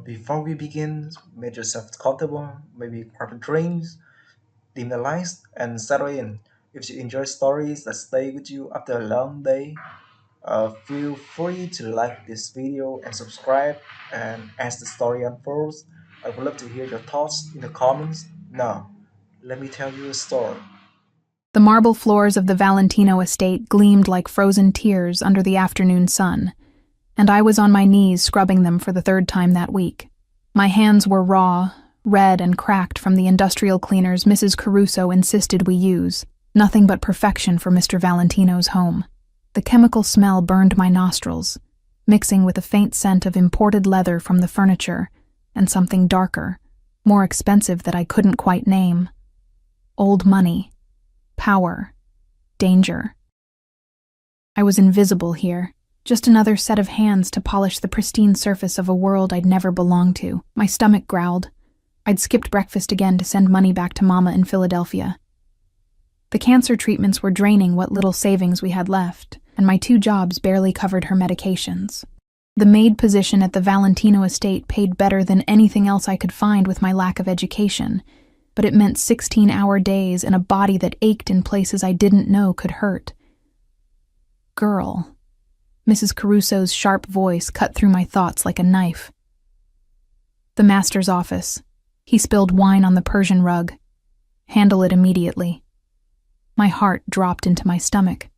Before we begin, make yourself comfortable, maybe grab a drink, dim the lights, and settle in. If you enjoy stories that stay with you after a long day, feel free to like this video and subscribe. And as the story unfolds, I would love to hear your thoughts in the comments. Now, let me tell you a story. The marble floors of the Valentino estate gleamed like frozen tears under the afternoon sun, and I was on my knees scrubbing them for the third time that week. My hands were raw, red and cracked from the industrial cleaners Mrs. Caruso insisted we use, nothing but perfection for Mr. Valentino's home. The chemical smell burned my nostrils, mixing with a faint scent of imported leather from the furniture and something darker, more expensive that I couldn't quite name. Old money. Power. Danger. I was invisible here, just another set of hands to polish the pristine surface of a world I'd never belonged to. My stomach growled. I'd skipped breakfast again to send money back to Mama in Philadelphia. The cancer treatments were draining what little savings we had left, and my 2 jobs barely covered her medications. The maid position at the Valentino estate paid better than anything else I could find with my lack of education, but it meant 16-hour days and a body that ached in places I didn't know could hurt. Girl. Mrs. Caruso's sharp voice cut through my thoughts like a knife. The master's office. He spilled wine on the Persian rug. Handle it immediately. My heart dropped into my stomach.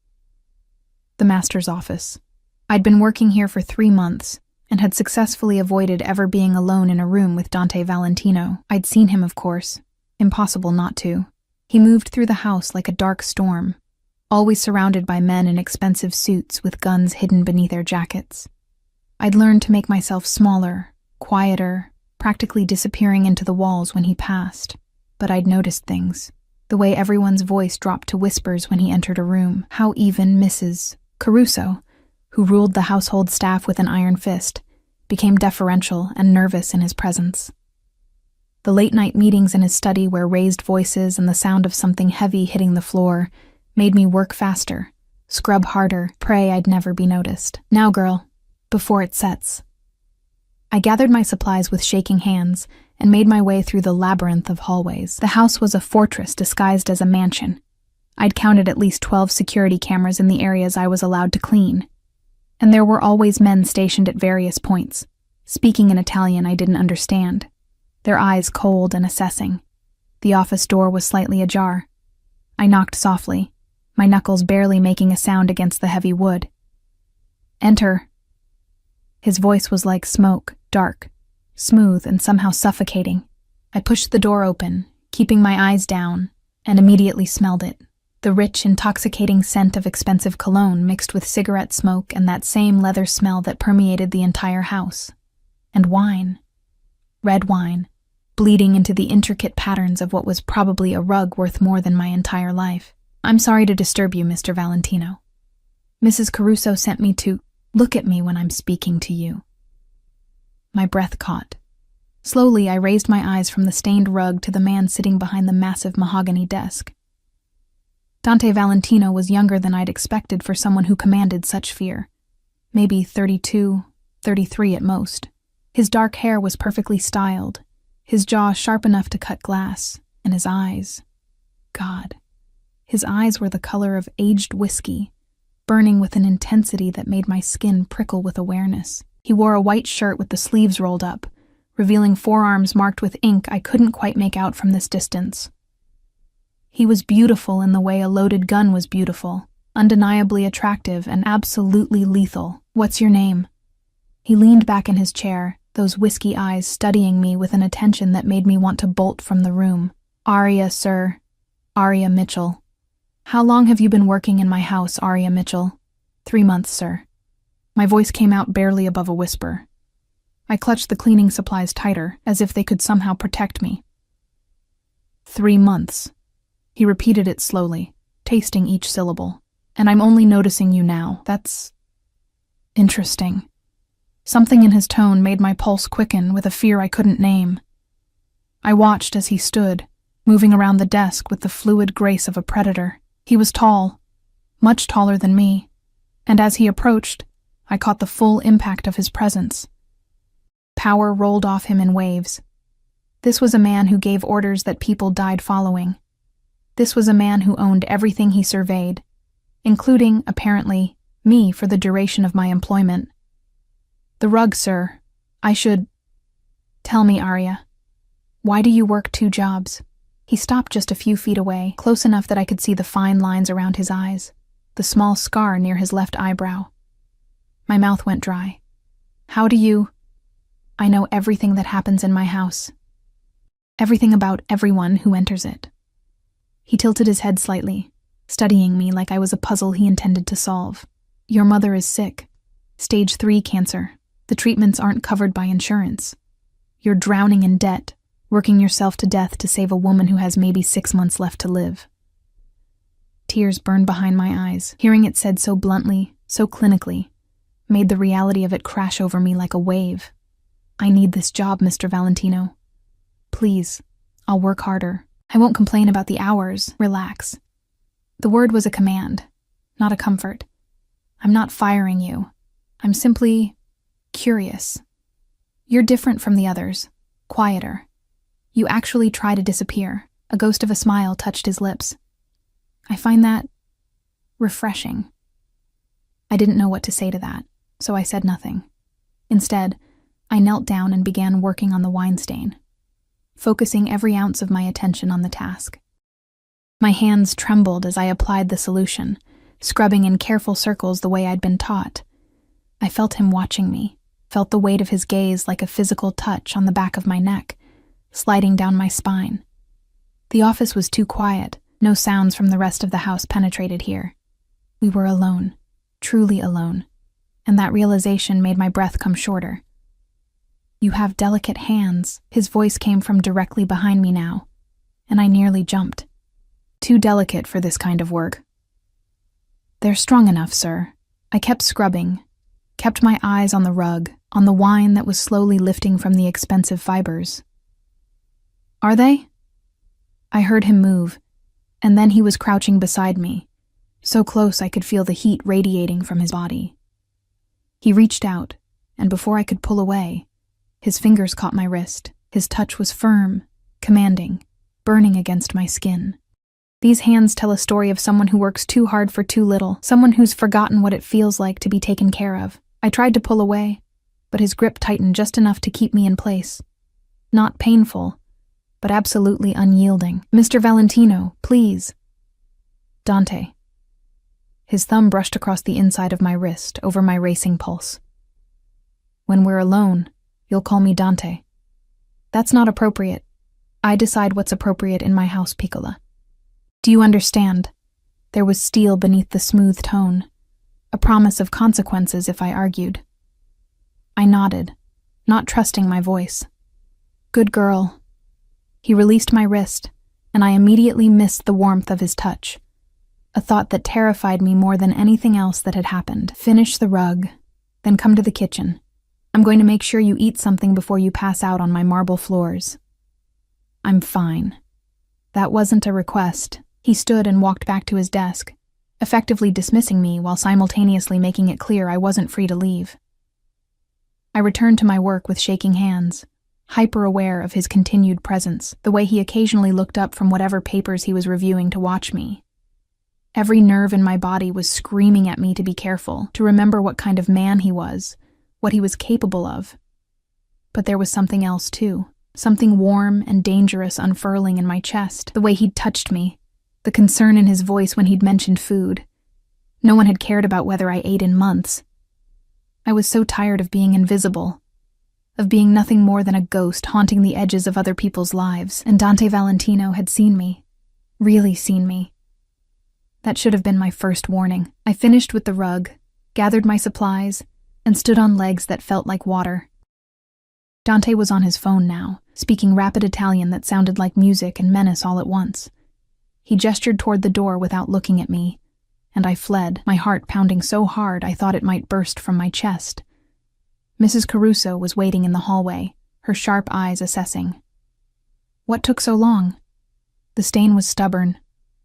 The master's office. I'd been working here for 3 months and had successfully avoided ever being alone in a room with Dante Valentino. I'd seen him, of course. Impossible not to. He moved through the house like a dark storm, always surrounded by men in expensive suits with guns hidden beneath their jackets. I'd learned to make myself smaller, quieter, practically disappearing into the walls when he passed. But I'd noticed things. The way everyone's voice dropped to whispers when he entered a room. How even Mrs. Caruso, who ruled the household staff with an iron fist, became deferential and nervous in his presence. The late-night meetings in his study where raised voices and the sound of something heavy hitting the floor made me work faster, scrub harder, pray I'd never be noticed. Now, girl, before it sets. I gathered my supplies with shaking hands and made my way through the labyrinth of hallways. The house was a fortress disguised as a mansion. I'd counted at least 12 security cameras in the areas I was allowed to clean. And there were always men stationed at various points, speaking in Italian I didn't understand, their eyes cold and assessing. The office door was slightly ajar. I knocked softly, my knuckles barely making a sound against the heavy wood. Enter. His voice was like smoke, dark, smooth, and somehow suffocating. I pushed the door open, keeping my eyes down, and immediately smelled it. The rich, intoxicating scent of expensive cologne mixed with cigarette smoke and that same leather smell that permeated the entire house. And wine. Red wine, bleeding into the intricate patterns of what was probably a rug worth more than my entire life. I'm sorry to disturb you, Mr. Valentino. Mrs. Caruso sent me to look at me when I'm speaking to you. My breath caught. Slowly, I raised my eyes from the stained rug to the man sitting behind the massive mahogany desk. Dante Valentino was younger than I'd expected for someone who commanded such fear. Maybe 32, 33 at most. His dark hair was perfectly styled, his jaw sharp enough to cut glass, and his eyes. God. His eyes were the color of aged whiskey, burning with an intensity that made my skin prickle with awareness. He wore a white shirt with the sleeves rolled up, revealing forearms marked with ink I couldn't quite make out from this distance. He was beautiful in the way a loaded gun was beautiful, undeniably attractive and absolutely lethal. What's your name? He leaned back in his chair, those whiskey eyes studying me with an attention that made me want to bolt from the room. Aria, sir. Aria Mitchell. How long have you been working in my house, Aria Mitchell? 3 months, sir. My voice came out barely above a whisper. I clutched the cleaning supplies tighter, as if they could somehow protect me. 3 months. He repeated it slowly, tasting each syllable. And I'm only noticing you now. That's interesting. Something in his tone made my pulse quicken with a fear I couldn't name. I watched as he stood, moving around the desk with the fluid grace of a predator. He was tall, much taller than me, and as he approached, I caught the full impact of his presence. Power rolled off him in waves. This was a man who gave orders that people died following. This was a man who owned everything he surveyed, including, apparently, me for the duration of my employment. The rug, sir. I should... Tell me, Arya. Why do you work 2 jobs? He stopped just a few feet away, close enough that I could see the fine lines around his eyes, the small scar near his left eyebrow. My mouth went dry. How do you... I know everything that happens in my house. Everything about everyone who enters it. He tilted his head slightly, studying me like I was a puzzle he intended to solve. Your mother is sick. Stage 3 cancer. The treatments aren't covered by insurance. You're drowning in debt, working yourself to death to save a woman who has maybe 6 months left to live. Tears burned behind my eyes. Hearing it said so bluntly, so clinically, made the reality of it crash over me like a wave. I need this job, Mr. Valentino. Please, I'll work harder. I won't complain about the hours. Relax. The word was a command, not a comfort. I'm not firing you. I'm simply curious. You're different from the others, quieter. You actually try to disappear. A ghost of a smile touched his lips. I find that refreshing. I didn't know what to say to that, so I said nothing. Instead, I knelt down and began working on the wine stain, focusing every ounce of my attention on the task. My hands trembled as I applied the solution, scrubbing in careful circles the way I'd been taught. I felt him watching me, felt the weight of his gaze like a physical touch on the back of my neck, sliding down my spine. The office was too quiet. No sounds from the rest of the house penetrated here. We were alone, truly alone, and that realization made my breath come shorter. You have delicate hands. His voice came from directly behind me now, and I nearly jumped. Too delicate for this kind of work. They're strong enough, sir. I kept scrubbing, kept my eyes on the rug, on the wine that was slowly lifting from the expensive fibers. Are they? I heard him move, and then he was crouching beside me, so close I could feel the heat radiating from his body. He reached out, and before I could pull away, his fingers caught my wrist. His touch was firm, commanding, burning against my skin. These hands tell a story of someone who works too hard for too little, someone who's forgotten what it feels like to be taken care of. I tried to pull away, but his grip tightened just enough to keep me in place. Not painful, but absolutely unyielding. Mr. Valentino, please. Dante. His thumb brushed across the inside of my wrist, over my racing pulse. When we're alone, you'll call me Dante. That's not appropriate. I decide what's appropriate in my house, Piccola. Do you understand? There was steel beneath the smooth tone, a promise of consequences if I argued. I nodded, not trusting my voice. Good girl. He released my wrist, and I immediately missed the warmth of his touch, a thought that terrified me more than anything else that had happened. Finish the rug, then come to the kitchen. I'm going to make sure you eat something before you pass out on my marble floors. I'm fine. That wasn't a request. He stood and walked back to his desk, effectively dismissing me while simultaneously making it clear I wasn't free to leave. I returned to my work with shaking hands, hyper-aware of his continued presence, the way he occasionally looked up from whatever papers he was reviewing to watch me. Every nerve in my body was screaming at me to be careful, to remember what kind of man he was, what he was capable of. But there was something else, too. Something warm and dangerous unfurling in my chest, the way he'd touched me, the concern in his voice when he'd mentioned food. No one had cared about whether I ate in months. I was so tired of being invisible, of being nothing more than a ghost haunting the edges of other people's lives, and Dante Valentino had seen me, really seen me. That should have been my first warning. I finished with the rug, gathered my supplies, and stood on legs that felt like water. Dante was on his phone now, speaking rapid Italian that sounded like music and menace all at once. He gestured toward the door without looking at me, and I fled, my heart pounding so hard I thought it might burst from my chest. Mrs. Caruso was waiting in the hallway, her sharp eyes assessing. What took so long? The stain was stubborn.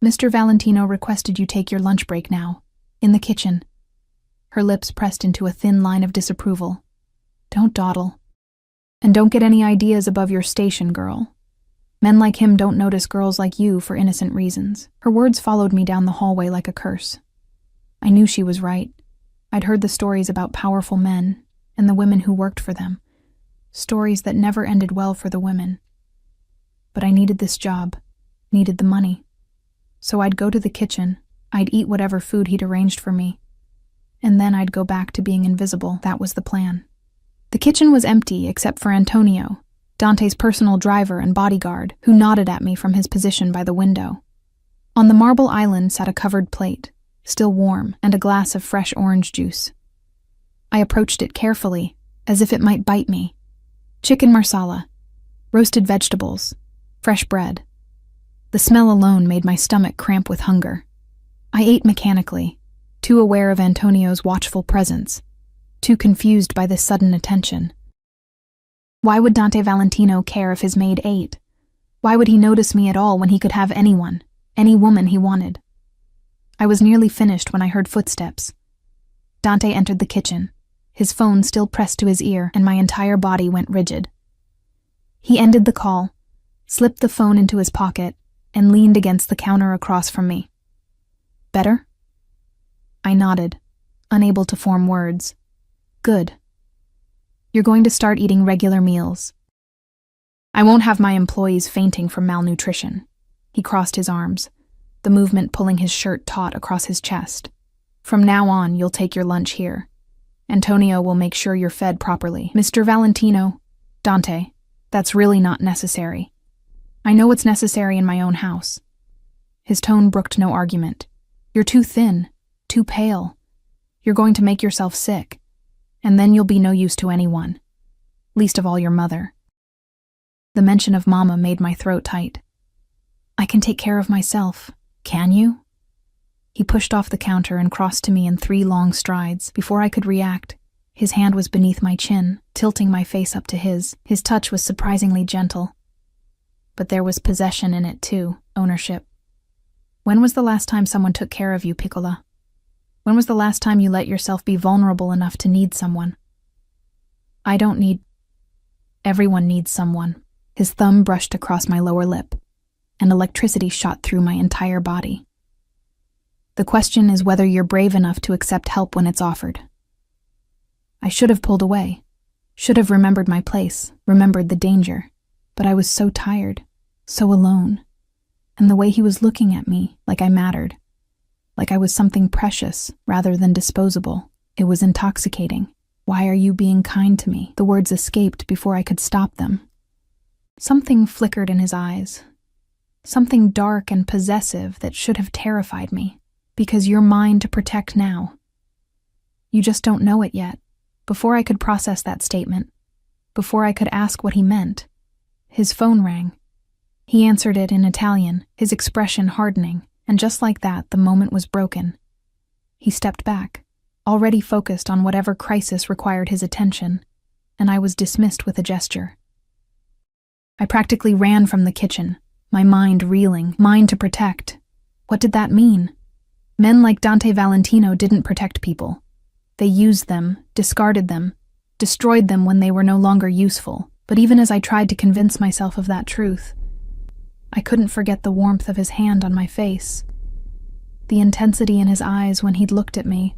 Mr. Valentino requested you take your lunch break now, in the kitchen. Her lips pressed into a thin line of disapproval. Don't dawdle. And don't get any ideas above your station, girl. Men like him don't notice girls like you for innocent reasons. Her words followed me down the hallway like a curse. I knew she was right. I'd heard the stories about powerful men and the women who worked for them. Stories that never ended well for the women. But I needed this job, needed the money. So I'd go to the kitchen, I'd eat whatever food he'd arranged for me, and then I'd go back to being invisible. That was the plan. The kitchen was empty except for Antonio, Dante's personal driver and bodyguard, who nodded at me from his position by the window. On the marble island sat a covered plate, still warm, and a glass of fresh orange juice. I approached it carefully, as if it might bite me. Chicken marsala, roasted vegetables, fresh bread. The smell alone made my stomach cramp with hunger. I ate mechanically, too aware of Antonio's watchful presence, too confused by this sudden attention. Why would Dante Valentino care if his maid ate? Why would he notice me at all when he could have anyone, any woman he wanted? I was nearly finished when I heard footsteps. Dante entered the kitchen, his phone still pressed to his ear, and my entire body went rigid. He ended the call, slipped the phone into his pocket, and leaned against the counter across from me. Better? I nodded, unable to form words. Good. You're going to start eating regular meals. I won't have my employees fainting from malnutrition. He crossed his arms, the movement pulling his shirt taut across his chest. From now on, you'll take your lunch here. Antonio will make sure you're fed properly. Mr. Valentino, Dante, that's really not necessary. I know what's necessary in my own house. His tone brooked no argument. You're too thin, too pale. You're going to make yourself sick, and then you'll be no use to anyone, least of all your mother. The mention of Mama made my throat tight. I can take care of myself, can you? He pushed off the counter and crossed to me in 3 long strides. Before I could react, his hand was beneath my chin, tilting my face up to his. His touch was surprisingly gentle. But there was possession in it too, ownership. When was the last time someone took care of you, Piccola? When was the last time you let yourself be vulnerable enough to need someone? I don't need... Everyone needs someone. His thumb brushed across my lower lip, and electricity shot through my entire body. The question is whether you're brave enough to accept help when it's offered. I should have pulled away, should have remembered my place, remembered the danger, but I was so tired, so alone, and the way he was looking at me, like I mattered, like I was something precious rather than disposable, it was intoxicating. Why are you being kind to me? The words escaped before I could stop them. Something flickered in his eyes, something dark and possessive that should have terrified me. Because you're mine to protect now. You just don't know it yet. Before I could process that statement, before I could ask what he meant, his phone rang. He answered it in Italian, his expression hardening, and just like that, the moment was broken. He stepped back, already focused on whatever crisis required his attention, and I was dismissed with a gesture. I practically ran from the kitchen, my mind reeling, mine to protect. What did that mean? Men like Dante Valentino didn't protect people. They used them, discarded them, destroyed them when they were no longer useful. But even as I tried to convince myself of that truth, I couldn't forget the warmth of his hand on my face, the intensity in his eyes when he'd looked at me.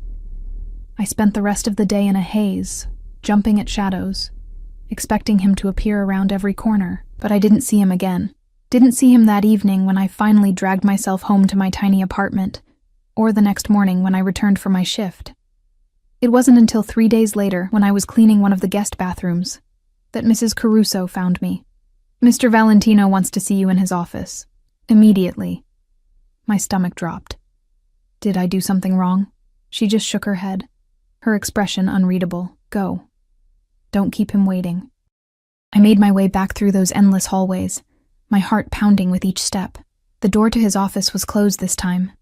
I spent the rest of the day in a haze, jumping at shadows, expecting him to appear around every corner, but I didn't see him again. Didn't see him that evening when I finally dragged myself home to my tiny apartment, or the next morning when I returned for my shift. It wasn't until 3 days later, when I was cleaning one of the guest bathrooms, that Mrs. Caruso found me. Mr. Valentino wants to see you in his office. Immediately. My stomach dropped. Did I do something wrong? She just shook her head, her expression unreadable. Go. Don't keep him waiting. I made my way back through those endless hallways, my heart pounding with each step. The door to his office was closed this time.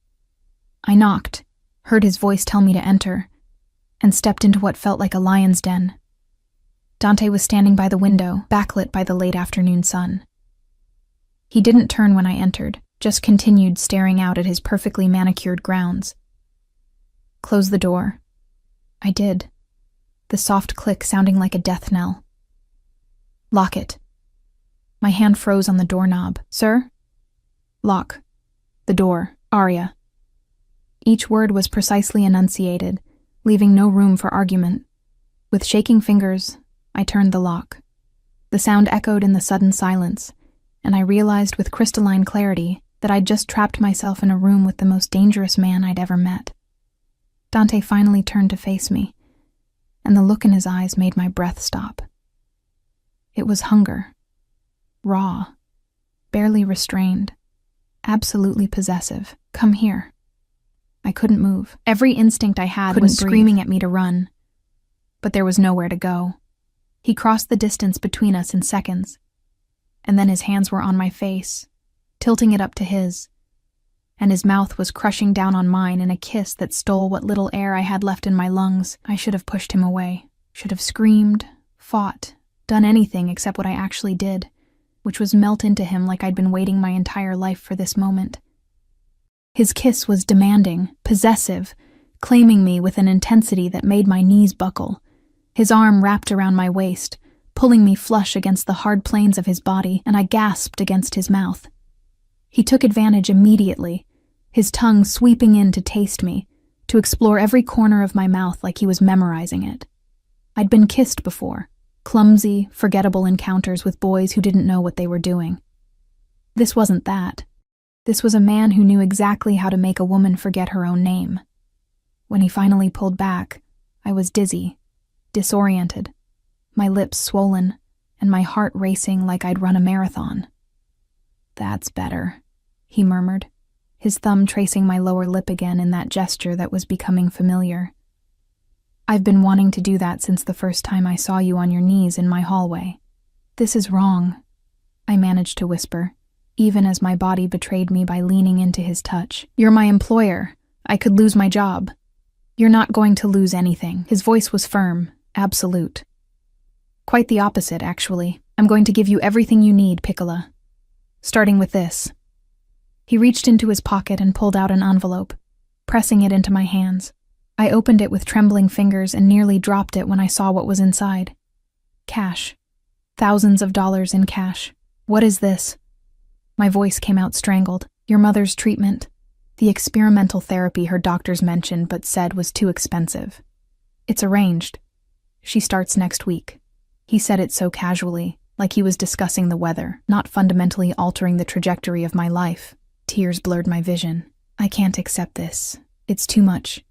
I knocked, heard his voice tell me to enter, and stepped into what felt like a lion's den. Dante was standing by the window, backlit by the late afternoon sun. He didn't turn when I entered, just continued staring out at his perfectly manicured grounds. Close the door. I did, the soft click sounding like a death knell. Lock it. My hand froze on the doorknob. Sir? Lock. The door. Arya. Each word was precisely enunciated, leaving no room for argument. With shaking fingers, I turned the lock. The sound echoed in the sudden silence, and I realized with crystalline clarity that I'd just trapped myself in a room with the most dangerous man I'd ever met. Dante finally turned to face me, and the look in his eyes made my breath stop. It was hunger. Raw. Barely restrained. Absolutely possessive. Come here. I couldn't move. Every instinct I had was screaming at me to run. But there was nowhere to go. He crossed the distance between us in seconds, and then his hands were on my face, tilting it up to his, and his mouth was crushing down on mine in a kiss that stole what little air I had left in my lungs. I should have pushed him away, should have screamed, fought, done anything except what I actually did, which was melt into him like I'd been waiting my entire life for this moment. His kiss was demanding, possessive, claiming me with an intensity that made my knees buckle. His arm wrapped around my waist, pulling me flush against the hard planes of his body, and I gasped against his mouth. He took advantage immediately, his tongue sweeping in to taste me, to explore every corner of my mouth like he was memorizing it. I'd been kissed before, clumsy, forgettable encounters with boys who didn't know what they were doing. This wasn't that. This was a man who knew exactly how to make a woman forget her own name. When he finally pulled back, I was dizzy, disoriented, my lips swollen, and my heart racing like I'd run a marathon. "That's better," he murmured, his thumb tracing my lower lip again in that gesture that was becoming familiar. "I've been wanting to do that since the first time I saw you on your knees in my hallway." "This is wrong," I managed to whisper, even as my body betrayed me by leaning into his touch. "You're my employer. I could lose my job." "You're not going to lose anything." His voice was firm, absolute. "Quite the opposite, actually. I'm going to give you everything you need, Piccola. Starting with this." He reached into his pocket and pulled out an envelope, pressing it into my hands. I opened it with trembling fingers and nearly dropped it when I saw what was inside. Cash. Thousands of dollars in cash. "What is this?" My voice came out strangled. "Your mother's treatment. The experimental therapy her doctors mentioned but said was too expensive. It's arranged. She starts next week." He said it so casually, like he was discussing the weather, not fundamentally altering the trajectory of my life. Tears blurred my vision. "I can't accept this. It's too much."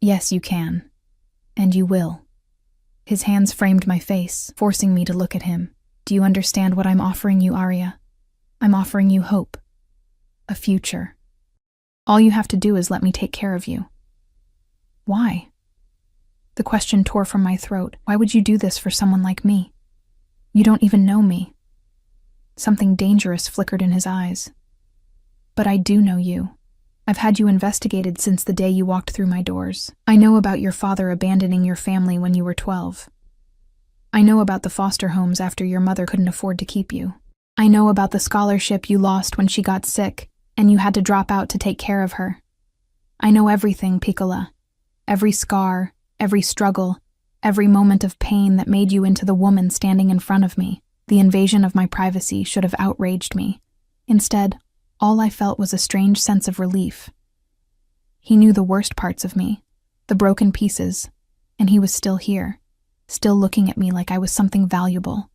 "Yes, you can. And you will." His hands framed my face, forcing me to look at him. "Do you understand what I'm offering you, Arya? I'm offering you hope. A future. All you have to do is let me take care of you." "Why?" The question tore from my throat. "Why would you do this for someone like me? You don't even know me." Something dangerous flickered in his eyes. "But I do know you. I've had you investigated since the day you walked through my doors. I know about your father abandoning your family when you were 12. I know about the foster homes after your mother couldn't afford to keep you. I know about the scholarship you lost when she got sick and you had to drop out to take care of her. I know everything, Piccola. Every scar, every struggle, every moment of pain that made you into the woman standing in front of me. The invasion of my privacy should have outraged me. Instead, all I felt was a strange sense of relief. He knew the worst parts of me, the broken pieces, and he was still here, still looking at me like I was something valuable.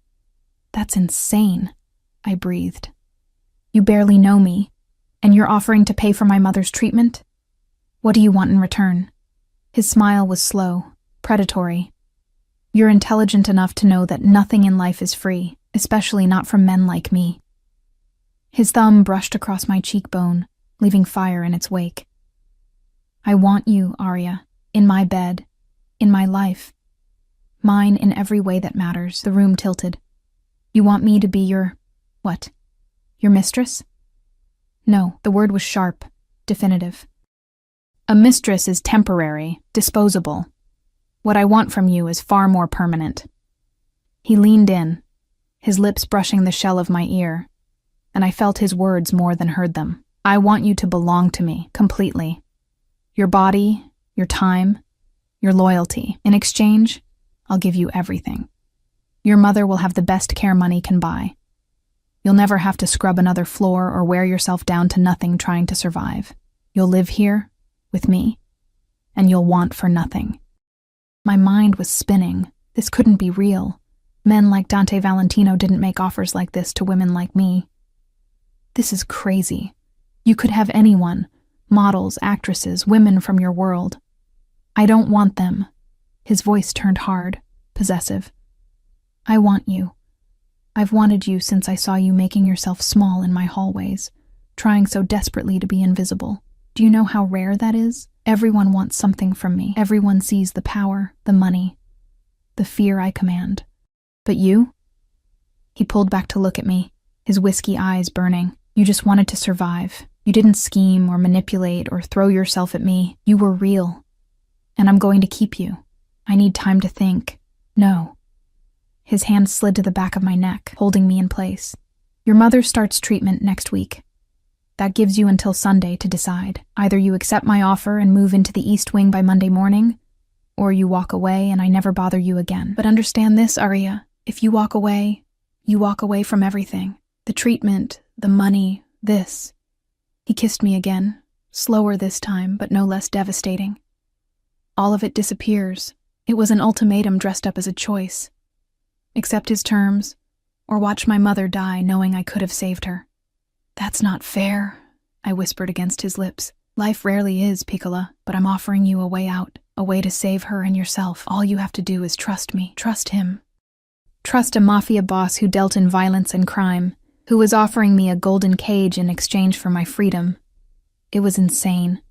"That's insane," I breathed. "You barely know me, and you're offering to pay for my mother's treatment? What do you want in return?" His smile was slow, predatory. "You're intelligent enough to know that nothing in life is free, especially not from men like me." His thumb brushed across my cheekbone, leaving fire in its wake. "I want you, Arya, in my bed, in my life. Mine in every way that matters." The room tilted. "You want me to be your... what? Your mistress?" No, the word was sharp, definitive. "A mistress is temporary, disposable. What I want from you is far more permanent." He leaned in, his lips brushing the shell of my ear, and I felt his words more than heard them. "I want you to belong to me, completely. Your body, your time, your loyalty. In exchange, I'll give you everything." Your mother will have the best care money can buy. You'll never have to scrub another floor or wear yourself down to nothing trying to survive. You'll live here, with me, and you'll want for nothing. My mind was spinning. This couldn't be real. Men like Dante Valentino didn't make offers like this to women like me. This is crazy. You could have anyone, models, actresses, women from your world. I don't want them. His voice turned hard, possessive. I want you. I've wanted you since I saw you making yourself small in my hallways, trying so desperately to be invisible. Do you know how rare that is? Everyone wants something from me. Everyone sees the power, the money, the fear I command. But you? He pulled back to look at me, his whiskey eyes burning. You just wanted to survive. You didn't scheme or manipulate or throw yourself at me. You were real. And I'm going to keep you. I need time to think. No. His hand slid to the back of my neck, holding me in place. Your mother starts treatment next week. That gives you until Sunday to decide. Either you accept my offer and move into the East Wing by Monday morning, or you walk away and I never bother you again. But understand this, Arya. If you walk away from everything. The treatment, the money, this. He kissed me again, slower this time, but no less devastating. All of it disappears. It was an ultimatum dressed up as a choice. Accept his terms, or watch my mother die knowing I could have saved her. That's not fair, I whispered against his lips. Life rarely is, Piccola, but I'm offering you a way out, a way to save her and yourself. All you have to do is trust me, trust him. Trust a mafia boss who dealt in violence and crime, who was offering me a golden cage in exchange for my freedom. It was insane,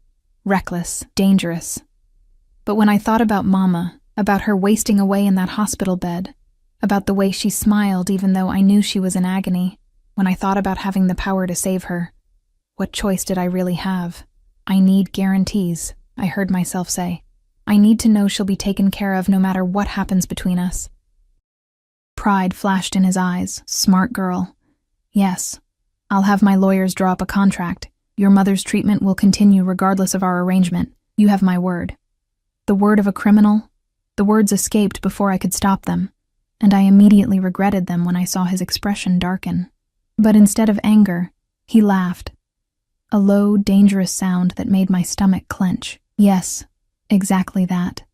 reckless, dangerous. But when I thought about Mama, about her wasting away in that hospital bed, about the way she smiled even though I knew she was in agony, when I thought about having the power to save her, what choice did I really have? I need guarantees, I heard myself say. I need to know she'll be taken care of no matter what happens between us. Pride flashed in his eyes. Smart girl. Yes, I'll have my lawyers draw up a contract. Your mother's treatment will continue regardless of our arrangement. You have my word. The word of a criminal? The words escaped before I could stop them, and I immediately regretted them when I saw his expression darken. But instead of anger, he laughed. A low, dangerous sound that made my stomach clench. Yes, exactly that.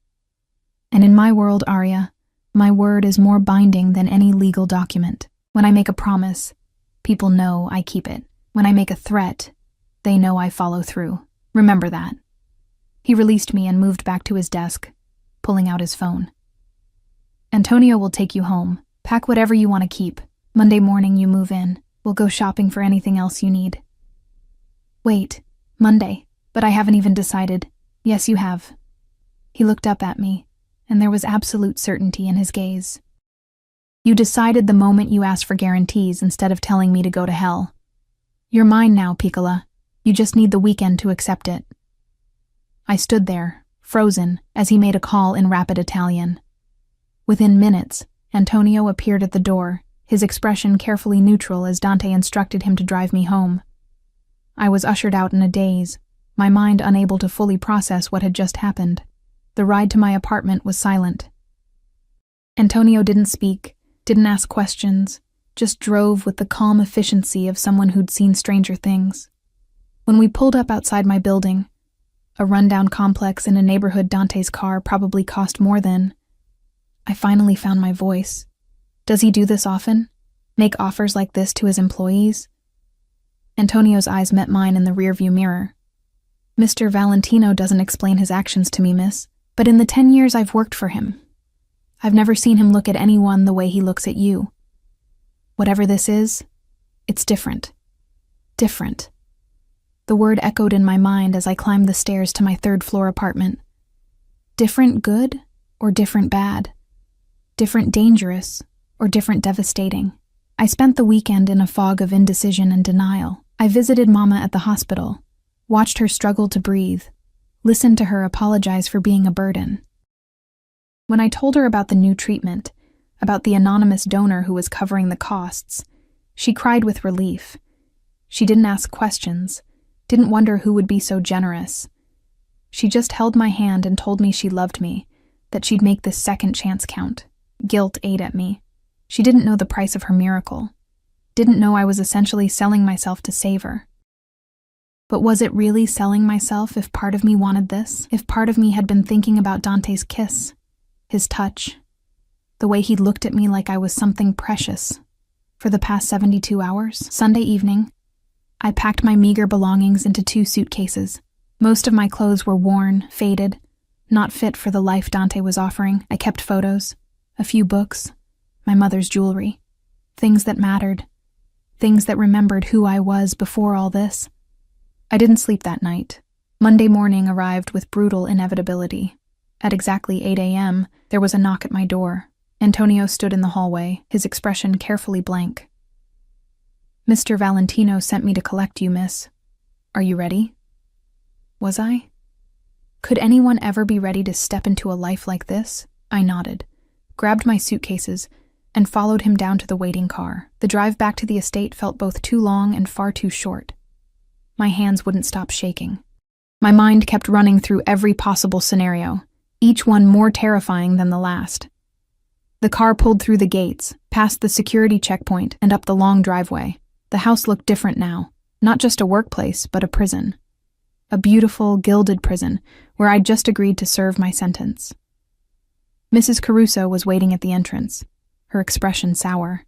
And in my world, Arya, my word is more binding than any legal document. When I make a promise, people know I keep it. When I make a threat, they know I follow through. Remember that. He released me and moved back to his desk, pulling out his phone. Antonio will take you home. Pack whatever you want to keep. Monday morning you move in. We'll go shopping for anything else you need. Wait, Monday, but I haven't even decided. Yes, you have. He looked up at me, and there was absolute certainty in his gaze. You decided the moment you asked for guarantees instead of telling me to go to hell. You're mine now, Piccola. You just need the weekend to accept it. I stood there, frozen, as he made a call in rapid Italian. Within minutes, Antonio appeared at the door, his expression carefully neutral as Dante instructed him to drive me home. I was ushered out in a daze, my mind unable to fully process what had just happened. The ride to my apartment was silent. Antonio didn't speak, didn't ask questions, just drove with the calm efficiency of someone who'd seen stranger things. When we pulled up outside my building, a rundown complex in a neighborhood Dante's car probably cost more than, I finally found my voice. Does he do this often? Make offers like this to his employees? Antonio's eyes met mine in the rearview mirror. Mr. Valentino doesn't explain his actions to me, miss, but in the 10 years I've worked for him, I've never seen him look at anyone the way he looks at you. Whatever this is, it's different. Different. The word echoed in my mind as I climbed the stairs to my third-floor apartment. Different good or different bad? Different dangerous or different devastating? I spent the weekend in a fog of indecision and denial. I visited Mama at the hospital, watched her struggle to breathe, listened to her apologize for being a burden. When I told her about the new treatment, about the anonymous donor who was covering the costs, she cried with relief. She didn't ask questions, didn't wonder who would be so generous. She just held my hand and told me she loved me, that she'd make this second chance count. Guilt ate at me. She didn't know the price of her miracle, didn't know I was essentially selling myself to save her. But was it really selling myself if part of me wanted this? If part of me had been thinking about Dante's kiss, his touch, the way he'd looked at me like I was something precious for the past 72 hours? Sunday evening, I packed my meager belongings into 2 suitcases. Most of my clothes were worn, faded, not fit for the life Dante was offering. I kept photos, a few books, my mother's jewelry, things that mattered, things that remembered who I was before all this. I didn't sleep that night. Monday morning arrived with brutal inevitability. At exactly 8 a.m., there was a knock at my door. Antonio stood in the hallway, his expression carefully blank. "Mr. Valentino sent me to collect you, miss. Are you ready?" Was I? Could anyone ever be ready to step into a life like this? I nodded, grabbed my suitcases, and followed him down to the waiting car. The drive back to the estate felt both too long and far too short. My hands wouldn't stop shaking. My mind kept running through every possible scenario, each one more terrifying than the last. The car pulled through the gates, past the security checkpoint, and up the long driveway. The house looked different now, not just a workplace, but a prison. A beautiful, gilded prison, where I'd just agreed to serve my sentence. Mrs. Caruso was waiting at the entrance, her expression sour.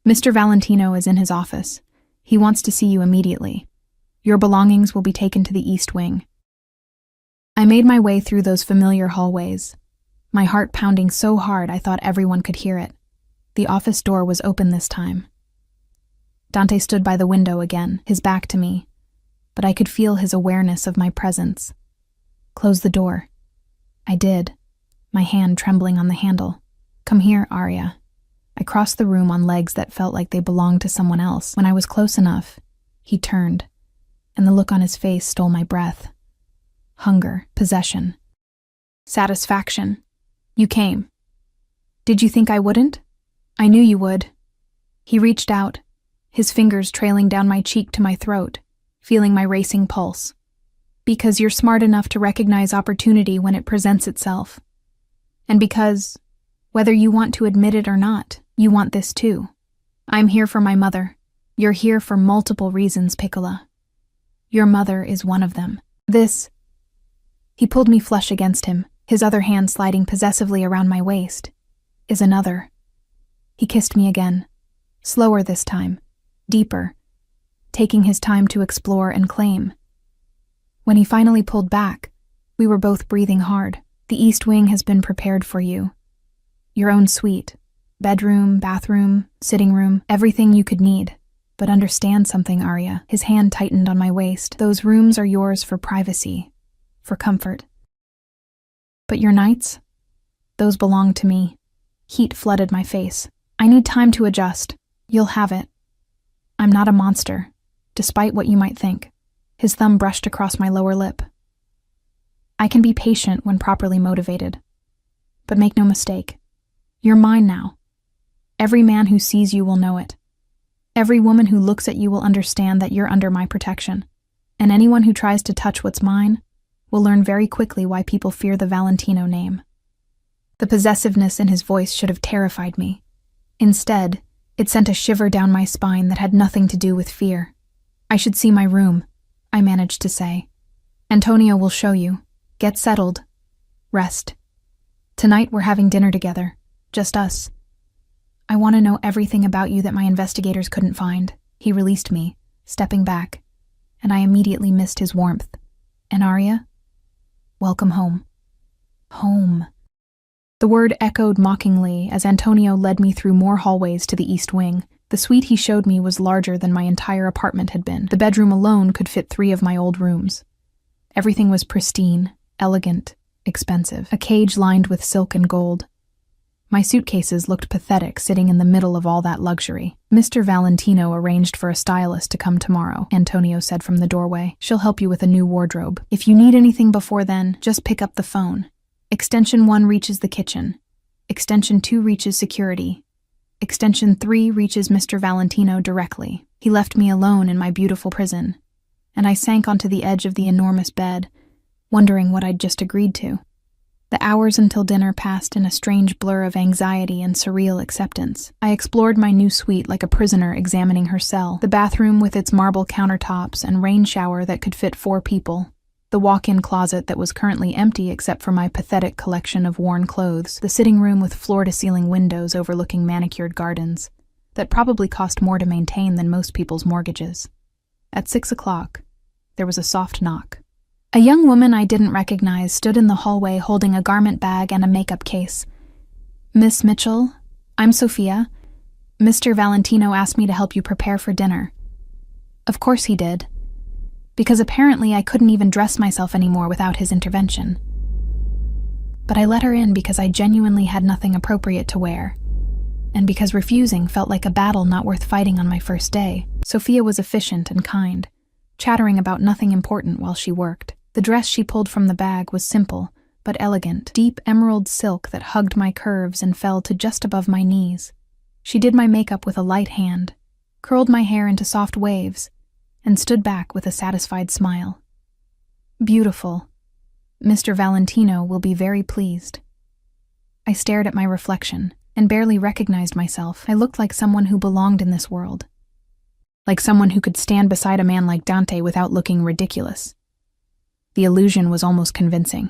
"Mr. Valentino is in his office. He wants to see you immediately. Your belongings will be taken to the East Wing." I made my way through those familiar hallways, my heart pounding so hard I thought everyone could hear it. The office door was open this time. Dante stood by the window again, his back to me, but I could feel his awareness of my presence. "Close the door." I did, my hand trembling on the handle. "Come here, Arya." I crossed the room on legs that felt like they belonged to someone else. When I was close enough, he turned, and the look on his face stole my breath. Hunger, possession, satisfaction. "You came. Did you think I wouldn't?" "I knew you would." He reached out, his fingers trailing down my cheek to my throat, feeling my racing pulse. "Because you're smart enough to recognize opportunity when it presents itself. And because, whether you want to admit it or not, you want this too. I'm here for my mother. You're here for multiple reasons, Piccola. Your mother is one of them. This..." He pulled me flush against him, his other hand sliding possessively around my waist. "Is another." He kissed me again, slower this time, deeper, taking his time to explore and claim. When he finally pulled back, we were both breathing hard. "The East Wing has been prepared for you. Your own suite, bedroom, bathroom, sitting room, everything you could need. But understand something, Arya." His hand tightened on my waist. "Those rooms are yours for privacy, for comfort. But your nights? Those belong to me." Heat flooded my face. "I need time to adjust. You'll have it. I'm not a monster, despite what you might think." His thumb brushed across my lower lip. "I can be patient when properly motivated. But make no mistake, you're mine now. Every man who sees you will know it. Every woman who looks at you will understand that you're under my protection. And anyone who tries to touch what's mine will learn very quickly why people fear the Valentino name." The possessiveness in his voice should have terrified me. Instead, it sent a shiver down my spine that had nothing to do with fear. "I should see my room," I managed to say. "Antonio will show you. Get settled. Rest. Tonight we're having dinner together. Just us. I want to know everything about you that my investigators couldn't find." He released me, stepping back, and I immediately missed his warmth. "And Arya? Welcome home." Home. The word echoed mockingly as Antonio led me through more hallways to the East Wing. The suite he showed me was larger than my entire apartment had been. The bedroom alone could fit 3 of my old rooms. Everything was pristine, elegant, expensive. A cage lined with silk and gold. My suitcases looked pathetic sitting in the middle of all that luxury. "Mr. Valentino arranged for a stylist to come tomorrow," Antonio said from the doorway. "She'll help you with a new wardrobe. If you need anything before then, just pick up the phone. Extension 1 reaches the kitchen. Extension 2 reaches security. Extension 3 reaches Mr. Valentino directly." He left me alone in my beautiful prison, and I sank onto the edge of the enormous bed, wondering what I'd just agreed to. The hours until dinner passed in a strange blur of anxiety and surreal acceptance. I explored my new suite like a prisoner examining her cell. The bathroom with its marble countertops and rain shower that could fit 4 people. The walk-in closet that was currently empty except for my pathetic collection of worn clothes. The sitting room with floor-to-ceiling windows overlooking manicured gardens that probably cost more to maintain than most people's mortgages. At 6 o'clock, there was a soft knock. A young woman I didn't recognize stood in the hallway holding a garment bag and a makeup case. "Miss Mitchell, I'm Sophia. Mr. Valentino asked me to help you prepare for dinner." Of course he did, because apparently I couldn't even dress myself anymore without his intervention. But I let her in because I genuinely had nothing appropriate to wear, and because refusing felt like a battle not worth fighting on my first day. Sophia was efficient and kind, chattering about nothing important while she worked. The dress she pulled from the bag was simple, but elegant, deep emerald silk that hugged my curves and fell to just above my knees. She did my makeup with a light hand, curled my hair into soft waves, and stood back with a satisfied smile. "Beautiful. Mr. Valentino will be very pleased." I stared at my reflection and barely recognized myself. I looked like someone who belonged in this world. Like someone who could stand beside a man like Dante without looking ridiculous. The illusion was almost convincing.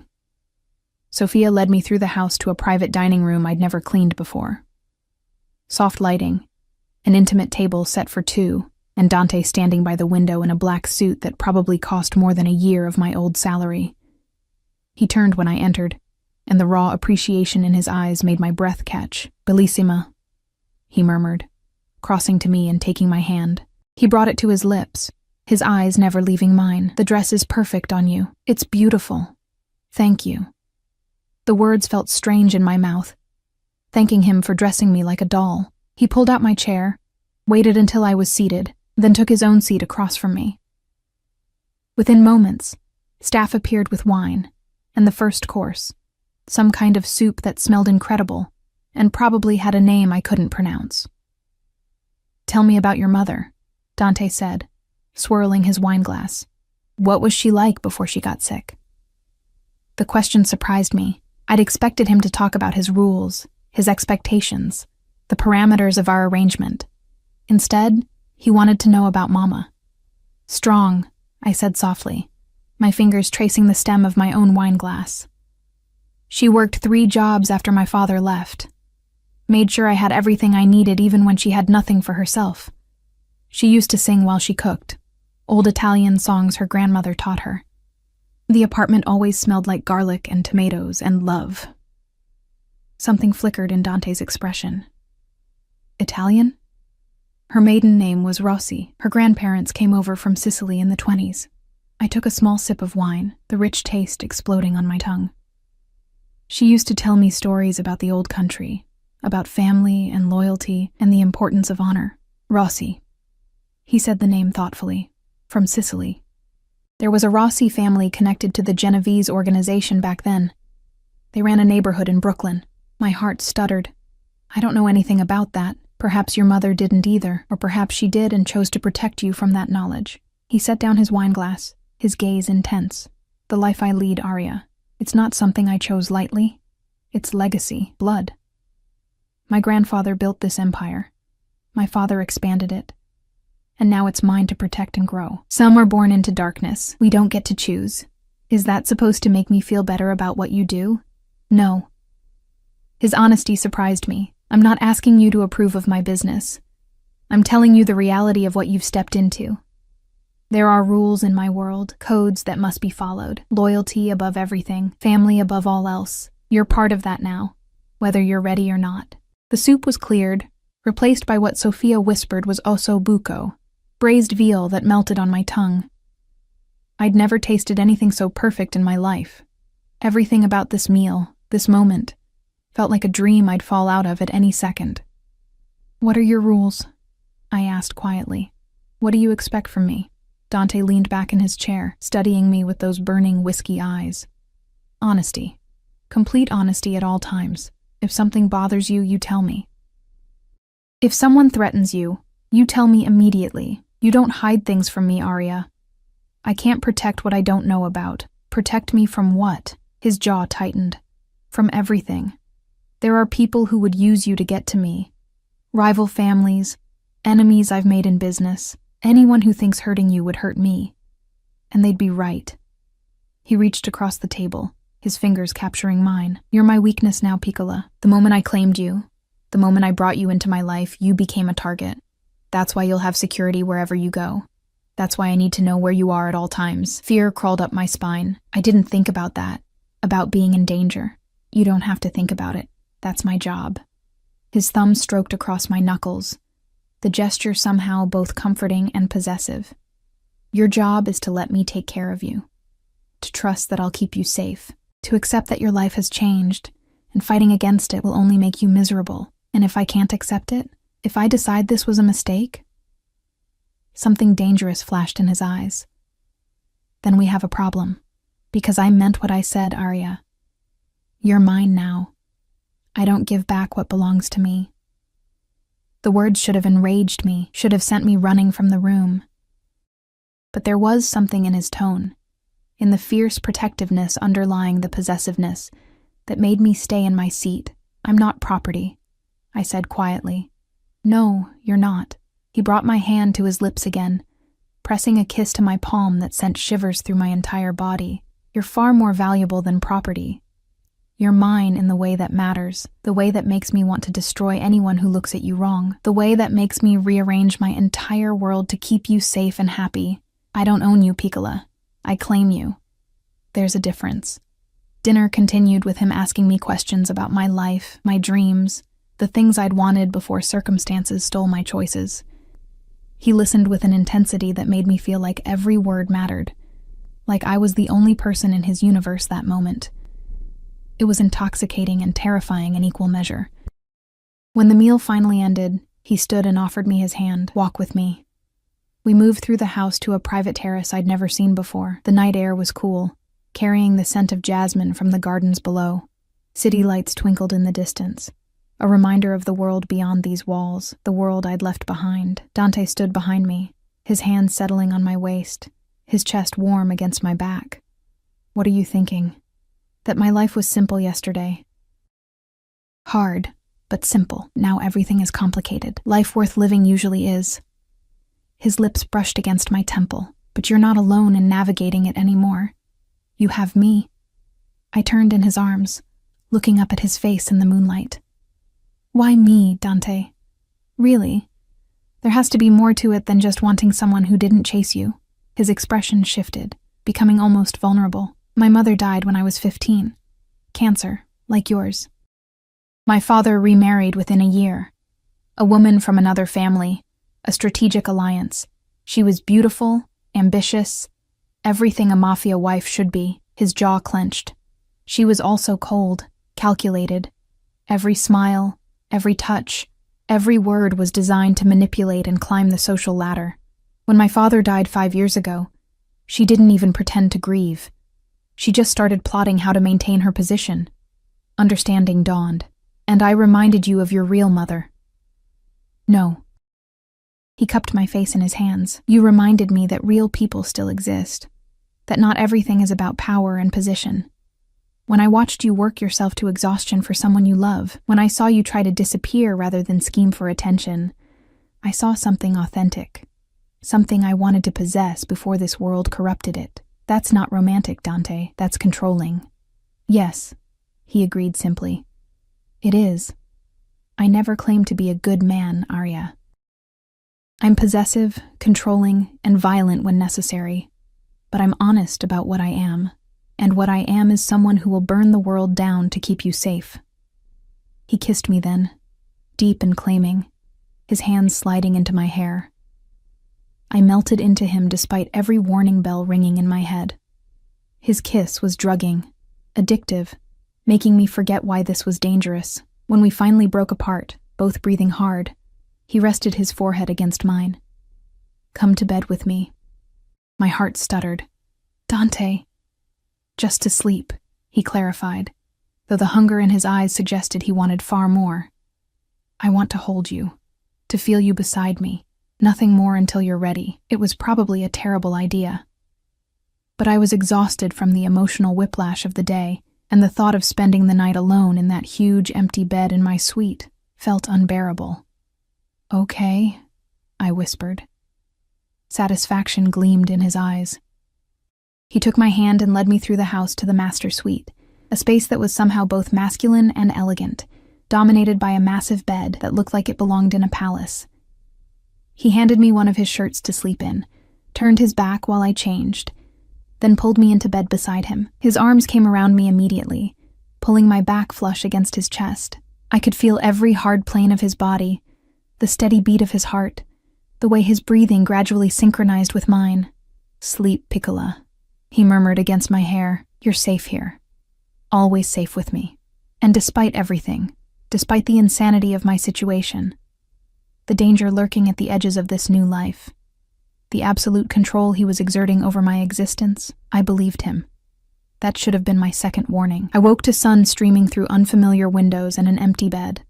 Sophia led me through the house to a private dining room I'd never cleaned before. Soft lighting, an intimate table set for 2, and Dante standing by the window in a black suit that probably cost more than a year of my old salary. He turned when I entered, and the raw appreciation in his eyes made my breath catch. "Bellissima," he murmured, crossing to me and taking my hand. He brought it to his lips, his eyes never leaving mine. "The dress is perfect on you. It's beautiful. Thank you." The words felt strange in my mouth, thanking him for dressing me like a doll. He pulled out my chair, waited until I was seated, then took his own seat across from me. Within moments, staff appeared with wine, and the first course, some kind of soup that smelled incredible, and probably had a name I couldn't pronounce. "Tell me about your mother," Dante said, swirling his wineglass. "What was she like before she got sick?" The question surprised me. I'd expected him to talk about his rules, his expectations, the parameters of our arrangement. Instead, he wanted to know about Mama. "Strong," I said softly, my fingers tracing the stem of my own wineglass. "She worked 3 jobs after my father left. Made sure I had everything I needed even when she had nothing for herself. She used to sing while she cooked, old Italian songs her grandmother taught her. The apartment always smelled like garlic and tomatoes and love." Something flickered in Dante's expression. "Italian?" Her maiden name was Rossi. Her grandparents came over from Sicily in the 20s. I took a small sip of wine, the rich taste exploding on my tongue. "She used to tell me stories about the old country, about family and loyalty and the importance of honor. Rossi." He said the name thoughtfully. "From Sicily. There was a Rossi family connected to the Genovese organization back then. They ran a neighborhood in Brooklyn." My heart stuttered. "I don't know anything about that. Perhaps your mother didn't either, or perhaps she did and chose to protect you from that knowledge." He set down his wineglass, his gaze intense. "The life I lead, Arya. It's not something I chose lightly. It's legacy, blood. My grandfather built this empire. My father expanded it. And now it's mine to protect and grow. Some are born into darkness. We don't get to choose. Is that supposed to make me feel better about what you do? No." His honesty surprised me. "I'm not asking you to approve of my business. I'm telling you the reality of what you've stepped into. There are rules in my world, codes that must be followed. Loyalty above everything, family above all else. You're part of that now, whether you're ready or not." The soup was cleared, replaced by what Sophia whispered was osso buco, braised veal that melted on my tongue. I'd never tasted anything so perfect in my life. Everything about this meal, this moment, felt like a dream I'd fall out of at any second. "What are your rules?" I asked quietly. "What do you expect from me?" Dante leaned back in his chair, studying me with those burning whiskey eyes. "Honesty. Complete honesty at all times. If something bothers you, you tell me. If someone threatens you, you tell me immediately. You don't hide things from me, Arya. I can't protect what I don't know about. Protect me from what?" His jaw tightened. From everything. There are people who would use you to get to me. Rival families, enemies I've made in business. Anyone who thinks hurting you would hurt me. And they'd be right. He reached across the table, his fingers capturing mine. You're my weakness now, Piccola. The moment I claimed you, the moment I brought you into my life, you became a target. That's why you'll have security wherever you go. That's why I need to know where you are at all times. Fear crawled up my spine. I didn't think about that, about being in danger. You don't have to think about it. That's my job. His thumb stroked across my knuckles, the gesture somehow both comforting and possessive. Your job is to let me take care of you, to trust that I'll keep you safe, to accept that your life has changed, and fighting against it will only make you miserable. And if I can't accept it, if I decide this was a mistake, something dangerous flashed in his eyes. Then we have a problem, because I meant what I said, Arya. You're mine now. I don't give back what belongs to me. The words should have enraged me, should have sent me running from the room. But there was something in his tone, in the fierce protectiveness underlying the possessiveness, that made me stay in my seat. I'm not property, I said quietly. No, you're not. He brought my hand to his lips again, pressing a kiss to my palm that sent shivers through my entire body. You're far more valuable than property. You're mine in the way that matters, the way that makes me want to destroy anyone who looks at you wrong, the way that makes me rearrange my entire world to keep you safe and happy. I don't own you, Piccola. I claim you. There's a difference. Dinner continued with him asking me questions about my life, my dreams, the things I'd wanted before circumstances stole my choices. He listened with an intensity that made me feel like every word mattered, like I was the only person in his universe that moment. It was intoxicating and terrifying in equal measure. When the meal finally ended, he stood and offered me his hand. Walk with me. We moved through the house to a private terrace I'd never seen before. The night air was cool, carrying the scent of jasmine from the gardens below. City lights twinkled in the distance, a reminder of the world beyond these walls, the world I'd left behind. Dante stood behind me, his hands settling on my waist, his chest warm against my back. What are you thinking? That my life was simple yesterday. Hard, but simple. Now everything is complicated. Life worth living usually is. His lips brushed against my temple. But you're not alone in navigating it anymore. You have me. I turned in his arms, looking up at his face in the moonlight. Why me, Dante? Really? There has to be more to it than just wanting someone who didn't chase you. His expression shifted, becoming almost vulnerable. My mother died when I was 15. Cancer, like yours. My father remarried within a year. A woman from another family, a strategic alliance. She was beautiful, ambitious, everything a mafia wife should be. His jaw clenched. She was also cold, calculated. Every smile, every touch, every word was designed to manipulate and climb the social ladder. When my father died 5 years ago, she didn't even pretend to grieve. She just started plotting how to maintain her position. Understanding dawned, and I reminded you of your real mother. No. He cupped my face in his hands. You reminded me that real people still exist, that not everything is about power and position. When I watched you work yourself to exhaustion for someone you love, when I saw you try to disappear rather than scheme for attention, I saw something authentic, something I wanted to possess before this world corrupted it. That's not romantic, Dante. That's controlling. Yes, he agreed simply. It is. I never claimed to be a good man, Arya. I'm possessive, controlling, and violent when necessary, but I'm honest about what I am, and what I am is someone who will burn the world down to keep you safe. He kissed me then, deep and claiming, his hands sliding into my hair. I melted into him despite every warning bell ringing in my head. His kiss was drugging, addictive, making me forget why this was dangerous. When we finally broke apart, both breathing hard, he rested his forehead against mine. Come to bed with me. My heart stuttered. Dante. Just to sleep, he clarified, though the hunger in his eyes suggested he wanted far more. I want to hold you, to feel you beside me. Nothing more until you're ready. It was probably a terrible idea. But I was exhausted from the emotional whiplash of the day, and the thought of spending the night alone in that huge empty bed in my suite felt unbearable. "Okay," I whispered. Satisfaction gleamed in his eyes. He took my hand and led me through the house to the master suite, a space that was somehow both masculine and elegant, dominated by a massive bed that looked like it belonged in a palace. He handed me one of his shirts to sleep in, turned his back while I changed, then pulled me into bed beside him. His arms came around me immediately, pulling my back flush against his chest. I could feel every hard plane of his body, the steady beat of his heart, the way his breathing gradually synchronized with mine. "Sleep, Piccola," he murmured against my hair. "You're safe here. Always safe with me." And despite everything, despite the insanity of my situation, the danger lurking at the edges of this new life, the absolute control he was exerting over my existence, I believed him. That should have been my second warning. I woke to sun streaming through unfamiliar windows and an empty bed.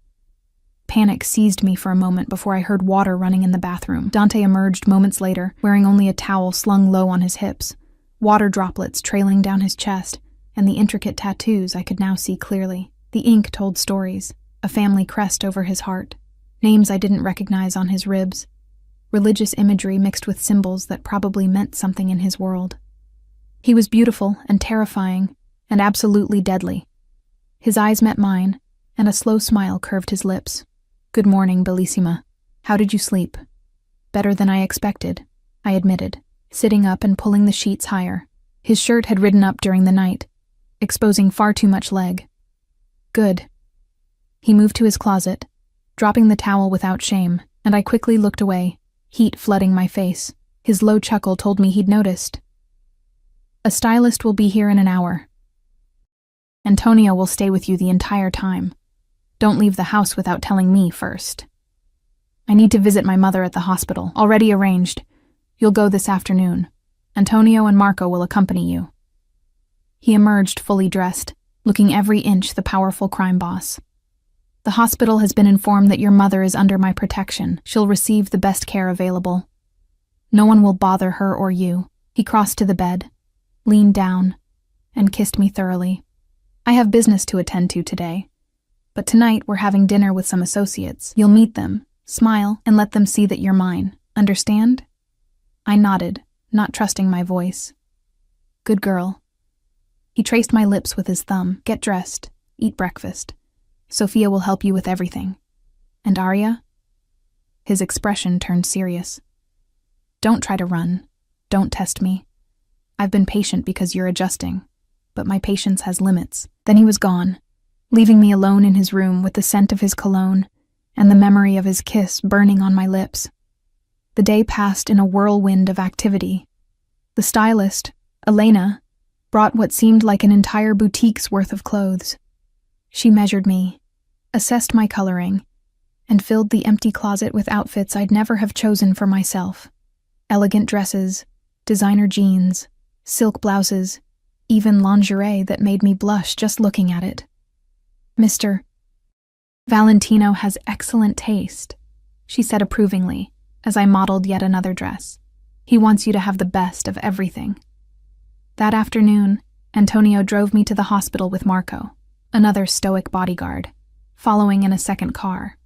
Panic seized me for a moment before I heard water running in the bathroom. Dante emerged moments later, wearing only a towel slung low on his hips, water droplets trailing down his chest, and the intricate tattoos I could now see clearly. The ink told stories, a family crest over his heart, names I didn't recognize on his ribs, religious imagery mixed with symbols that probably meant something in his world. He was beautiful and terrifying and absolutely deadly. His eyes met mine, and a slow smile curved his lips. "Good morning, Bellissima. How did you sleep?" "Better than I expected," I admitted, sitting up and pulling the sheets higher. His shirt had ridden up during the night, exposing far too much leg. "Good." He moved to his closet, dropping the towel without shame, and I quickly looked away, heat flooding my face. His low chuckle told me he'd noticed. "A stylist will be here in an hour. Antonio will stay with you the entire time. Don't leave the house without telling me first. I need to visit my mother at the hospital. Already arranged. You'll go this afternoon. Antonio and Marco will accompany you." He emerged fully dressed, looking every inch the powerful crime boss. "The hospital has been informed that your mother is under my protection. She'll receive the best care available. No one will bother her or you." He crossed to the bed, leaned down, and kissed me thoroughly. "I have business to attend to today, but tonight we're having dinner with some associates. You'll meet them, smile, and let them see that you're mine. Understand?" I nodded, not trusting my voice. "Good girl." He traced my lips with his thumb. "Get dressed. Eat breakfast. Sophia will help you with everything. And Arya?" His expression turned serious. "Don't try to run. Don't test me. I've been patient because you're adjusting, but my patience has limits." Then he was gone, leaving me alone in his room with the scent of his cologne and the memory of his kiss burning on my lips. The day passed in a whirlwind of activity. The stylist, Elena, brought what seemed like an entire boutique's worth of clothes. She measured me, assessed my coloring, and filled the empty closet with outfits I'd never have chosen for myself. Elegant dresses, designer jeans, silk blouses, even lingerie that made me blush just looking at it. "Mr. Valentino has excellent taste," she said approvingly, as I modeled yet another dress. "He wants you to have the best of everything." That afternoon, Antonio drove me to the hospital with Marco, another stoic bodyguard, following in a second car.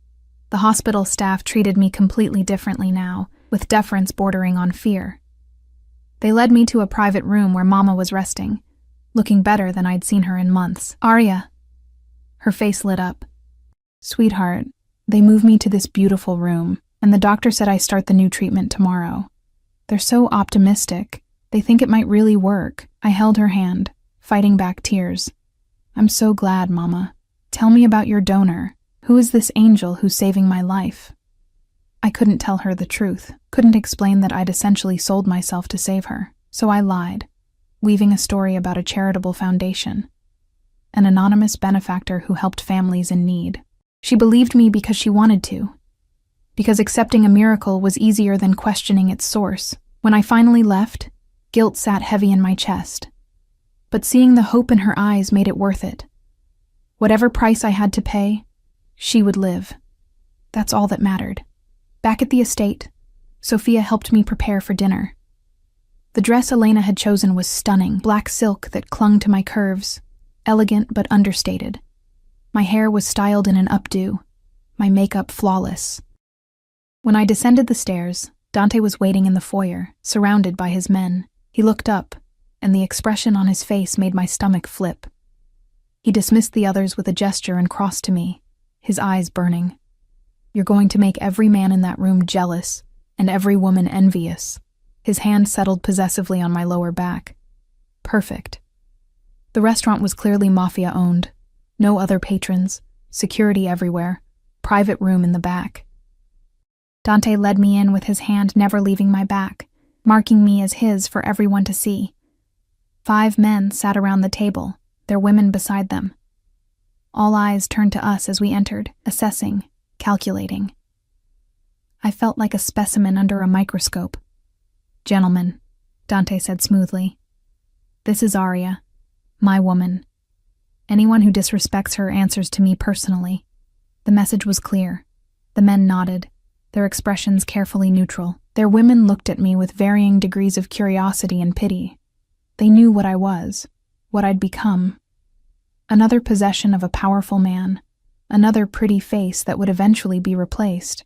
The hospital staff treated me completely differently now, with deference bordering on fear. They led me to a private room where Mama was resting, looking better than I'd seen her in months. "Arya." Her face lit up. "Sweetheart, they moved me to this beautiful room, and the doctor said I start the new treatment tomorrow. They're so optimistic. They think it might really work." I held her hand, fighting back tears. "I'm so glad, Mama. Tell me about your donor. Who is this angel who's saving my life?" I couldn't tell her the truth, couldn't explain that I'd essentially sold myself to save her, so I lied, weaving a story about a charitable foundation, an anonymous benefactor who helped families in need. She believed me because she wanted to, because accepting a miracle was easier than questioning its source. When I finally left, guilt sat heavy in my chest, but seeing the hope in her eyes made it worth it. Whatever price I had to pay, she would live. That's all that mattered. Back at the estate, Sophia helped me prepare for dinner. The dress Elena had chosen was stunning, black silk that clung to my curves, elegant but understated. My hair was styled in an updo, my makeup flawless. When I descended the stairs, Dante was waiting in the foyer, surrounded by his men. He looked up, and the expression on his face made my stomach flip. He dismissed the others with a gesture and crossed to me, his eyes burning. "You're going to make every man in that room jealous, and every woman envious." His hand settled possessively on my lower back. Perfect. The restaurant was clearly Mafia-owned. No other patrons, security everywhere, private room in the back. Dante led me in with his hand never leaving my back, marking me as his for everyone to see. 5 men sat around the table, their women beside them. All eyes turned to us as we entered, assessing, calculating. I felt like a specimen under a microscope. "Gentlemen," Dante said smoothly, "this is Arya, my woman. Anyone who disrespects her answers to me personally." The message was clear. The men nodded, their expressions carefully neutral. Their women looked at me with varying degrees of curiosity and pity. They knew what I was, what I'd become. Another possession of a powerful man, another pretty face that would eventually be replaced.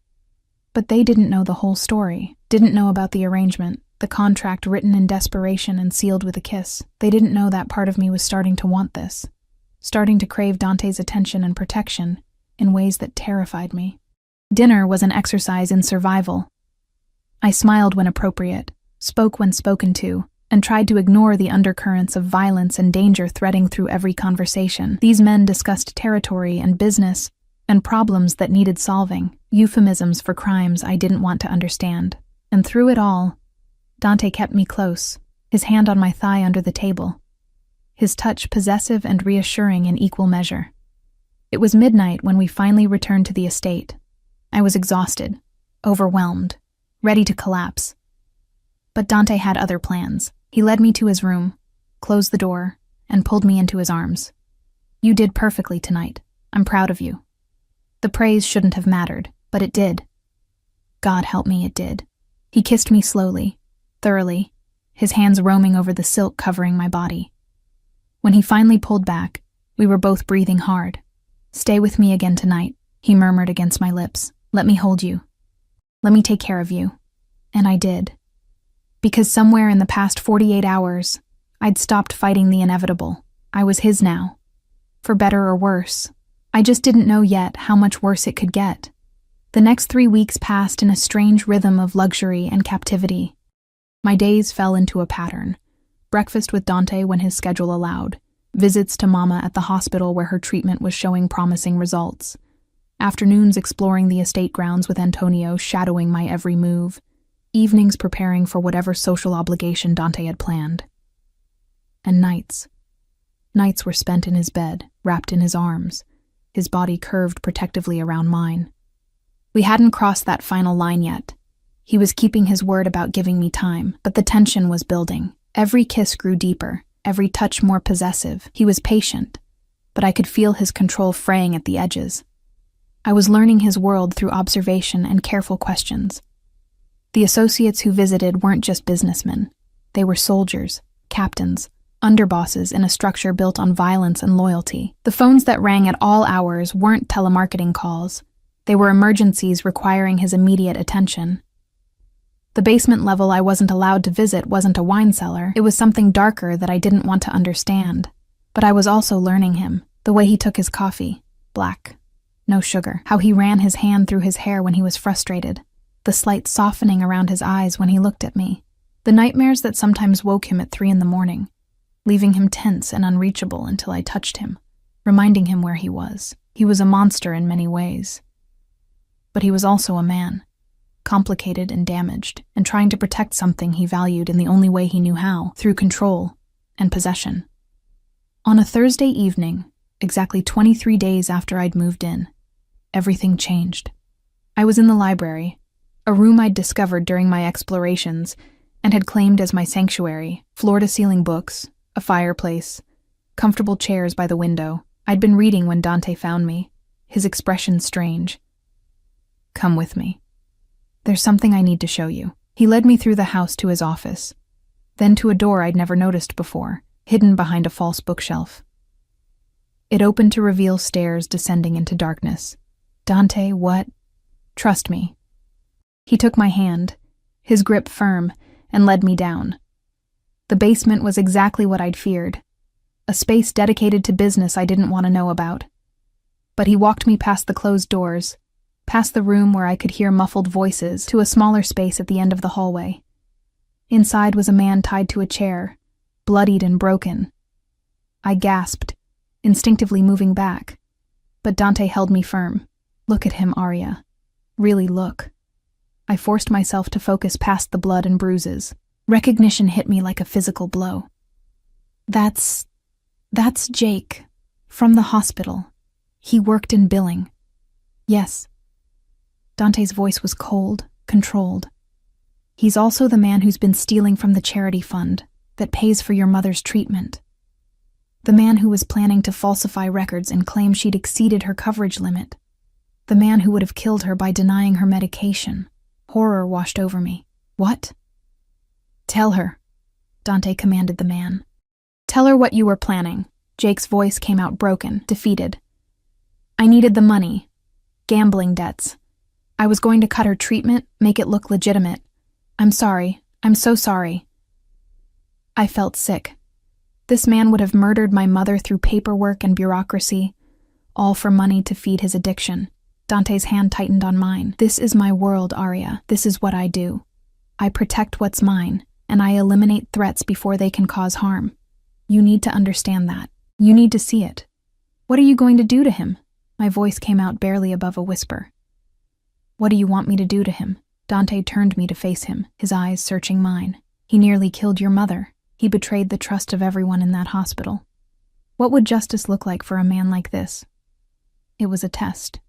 But they didn't know the whole story, didn't know about the arrangement, the contract written in desperation and sealed with a kiss. They didn't know that part of me was starting to want this, starting to crave Dante's attention and protection in ways that terrified me. Dinner was an exercise in survival. I smiled when appropriate, spoke when spoken to, and tried to ignore the undercurrents of violence and danger threading through every conversation. These men discussed territory and business and problems that needed solving, euphemisms for crimes I didn't want to understand. And through it all, Dante kept me close, his hand on my thigh under the table, his touch possessive and reassuring in equal measure. It was midnight when we finally returned to the estate. I was exhausted, overwhelmed, ready to collapse. But Dante had other plans. He led me to his room, closed the door, and pulled me into his arms. "You did perfectly tonight. I'm proud of you." The praise shouldn't have mattered, but it did. God help me, it did. He kissed me slowly, thoroughly, his hands roaming over the silk covering my body. When he finally pulled back, we were both breathing hard. "Stay with me again tonight," he murmured against my lips. "Let me hold you. Let me take care of you." And I did. Because somewhere in the past 48 hours, I'd stopped fighting the inevitable. I was his now. For better or worse. I just didn't know yet how much worse it could get. The next 3 weeks passed in a strange rhythm of luxury and captivity. My days fell into a pattern. Breakfast with Dante when his schedule allowed. Visits to Mama at the hospital where her treatment was showing promising results. Afternoons exploring the estate grounds with Antonio shadowing my every move. Evenings preparing for whatever social obligation Dante had planned. And nights. Nights were spent in his bed, wrapped in his arms, his body curved protectively around mine. We hadn't crossed that final line yet. He was keeping his word about giving me time, but the tension was building. Every kiss grew deeper, every touch more possessive. He was patient, but I could feel his control fraying at the edges. I was learning his world through observation and careful questions. The associates who visited weren't just businessmen. They were soldiers, captains, underbosses in a structure built on violence and loyalty. The phones that rang at all hours weren't telemarketing calls. They were emergencies requiring his immediate attention. The basement level I wasn't allowed to visit wasn't a wine cellar. It was something darker that I didn't want to understand. But I was also learning him, the way he took his coffee, black, no sugar, how he ran his hand through his hair when he was frustrated, the slight softening around his eyes when he looked at me, the nightmares that sometimes woke him at 3 a.m, leaving him tense and unreachable until I touched him, reminding him where he was. He was a monster in many ways. But he was also a man, complicated and damaged, and trying to protect something he valued in the only way he knew how, through control and possession. On a Thursday evening, exactly 23 days after I'd moved in, everything changed. I was in the library, a room I'd discovered during my explorations and had claimed as my sanctuary, floor-to-ceiling books, a fireplace, comfortable chairs by the window. I'd been reading when Dante found me, his expression strange. "Come with me. There's something I need to show you." He led me through the house to his office, then to a door I'd never noticed before, hidden behind a false bookshelf. It opened to reveal stairs descending into darkness. Dante, what? Trust me. He took my hand, his grip firm, and led me down. The basement was exactly what I'd feared, a space dedicated to business I didn't want to know about. But he walked me past the closed doors, past the room where I could hear muffled voices, to a smaller space at the end of the hallway. Inside was a man tied to a chair, bloodied and broken. I gasped, instinctively moving back, but Dante held me firm. Look at him, Arya. Really look. I forced myself to focus past the blood and bruises. Recognition hit me like a physical blow. That's Jake, from the hospital. He worked in billing. Yes. Dante's voice was cold, controlled. He's also the man who's been stealing from the charity fund that pays for your mother's treatment. The man who was planning to falsify records and claim she'd exceeded her coverage limit. The man who would have killed her by denying her medication. Horror washed over me. What? Tell her, Dante commanded the man. Tell her what you were planning. Jake's voice came out broken, defeated. I needed the money. Gambling debts. I was going to cut her treatment, make it look legitimate. I'm sorry. I'm so sorry. I felt sick. This man would have murdered my mother through paperwork and bureaucracy, all for money to feed his addiction. Dante's hand tightened on mine. This is my world, Arya. This is what I do. I protect what's mine, and I eliminate threats before they can cause harm. You need to understand that. You need to see it. What are you going to do to him? My voice came out barely above a whisper. What do you want me to do to him? Dante turned me to face him, his eyes searching mine. He nearly killed your mother. He betrayed the trust of everyone in that hospital. What would justice look like for a man like this? It was a test.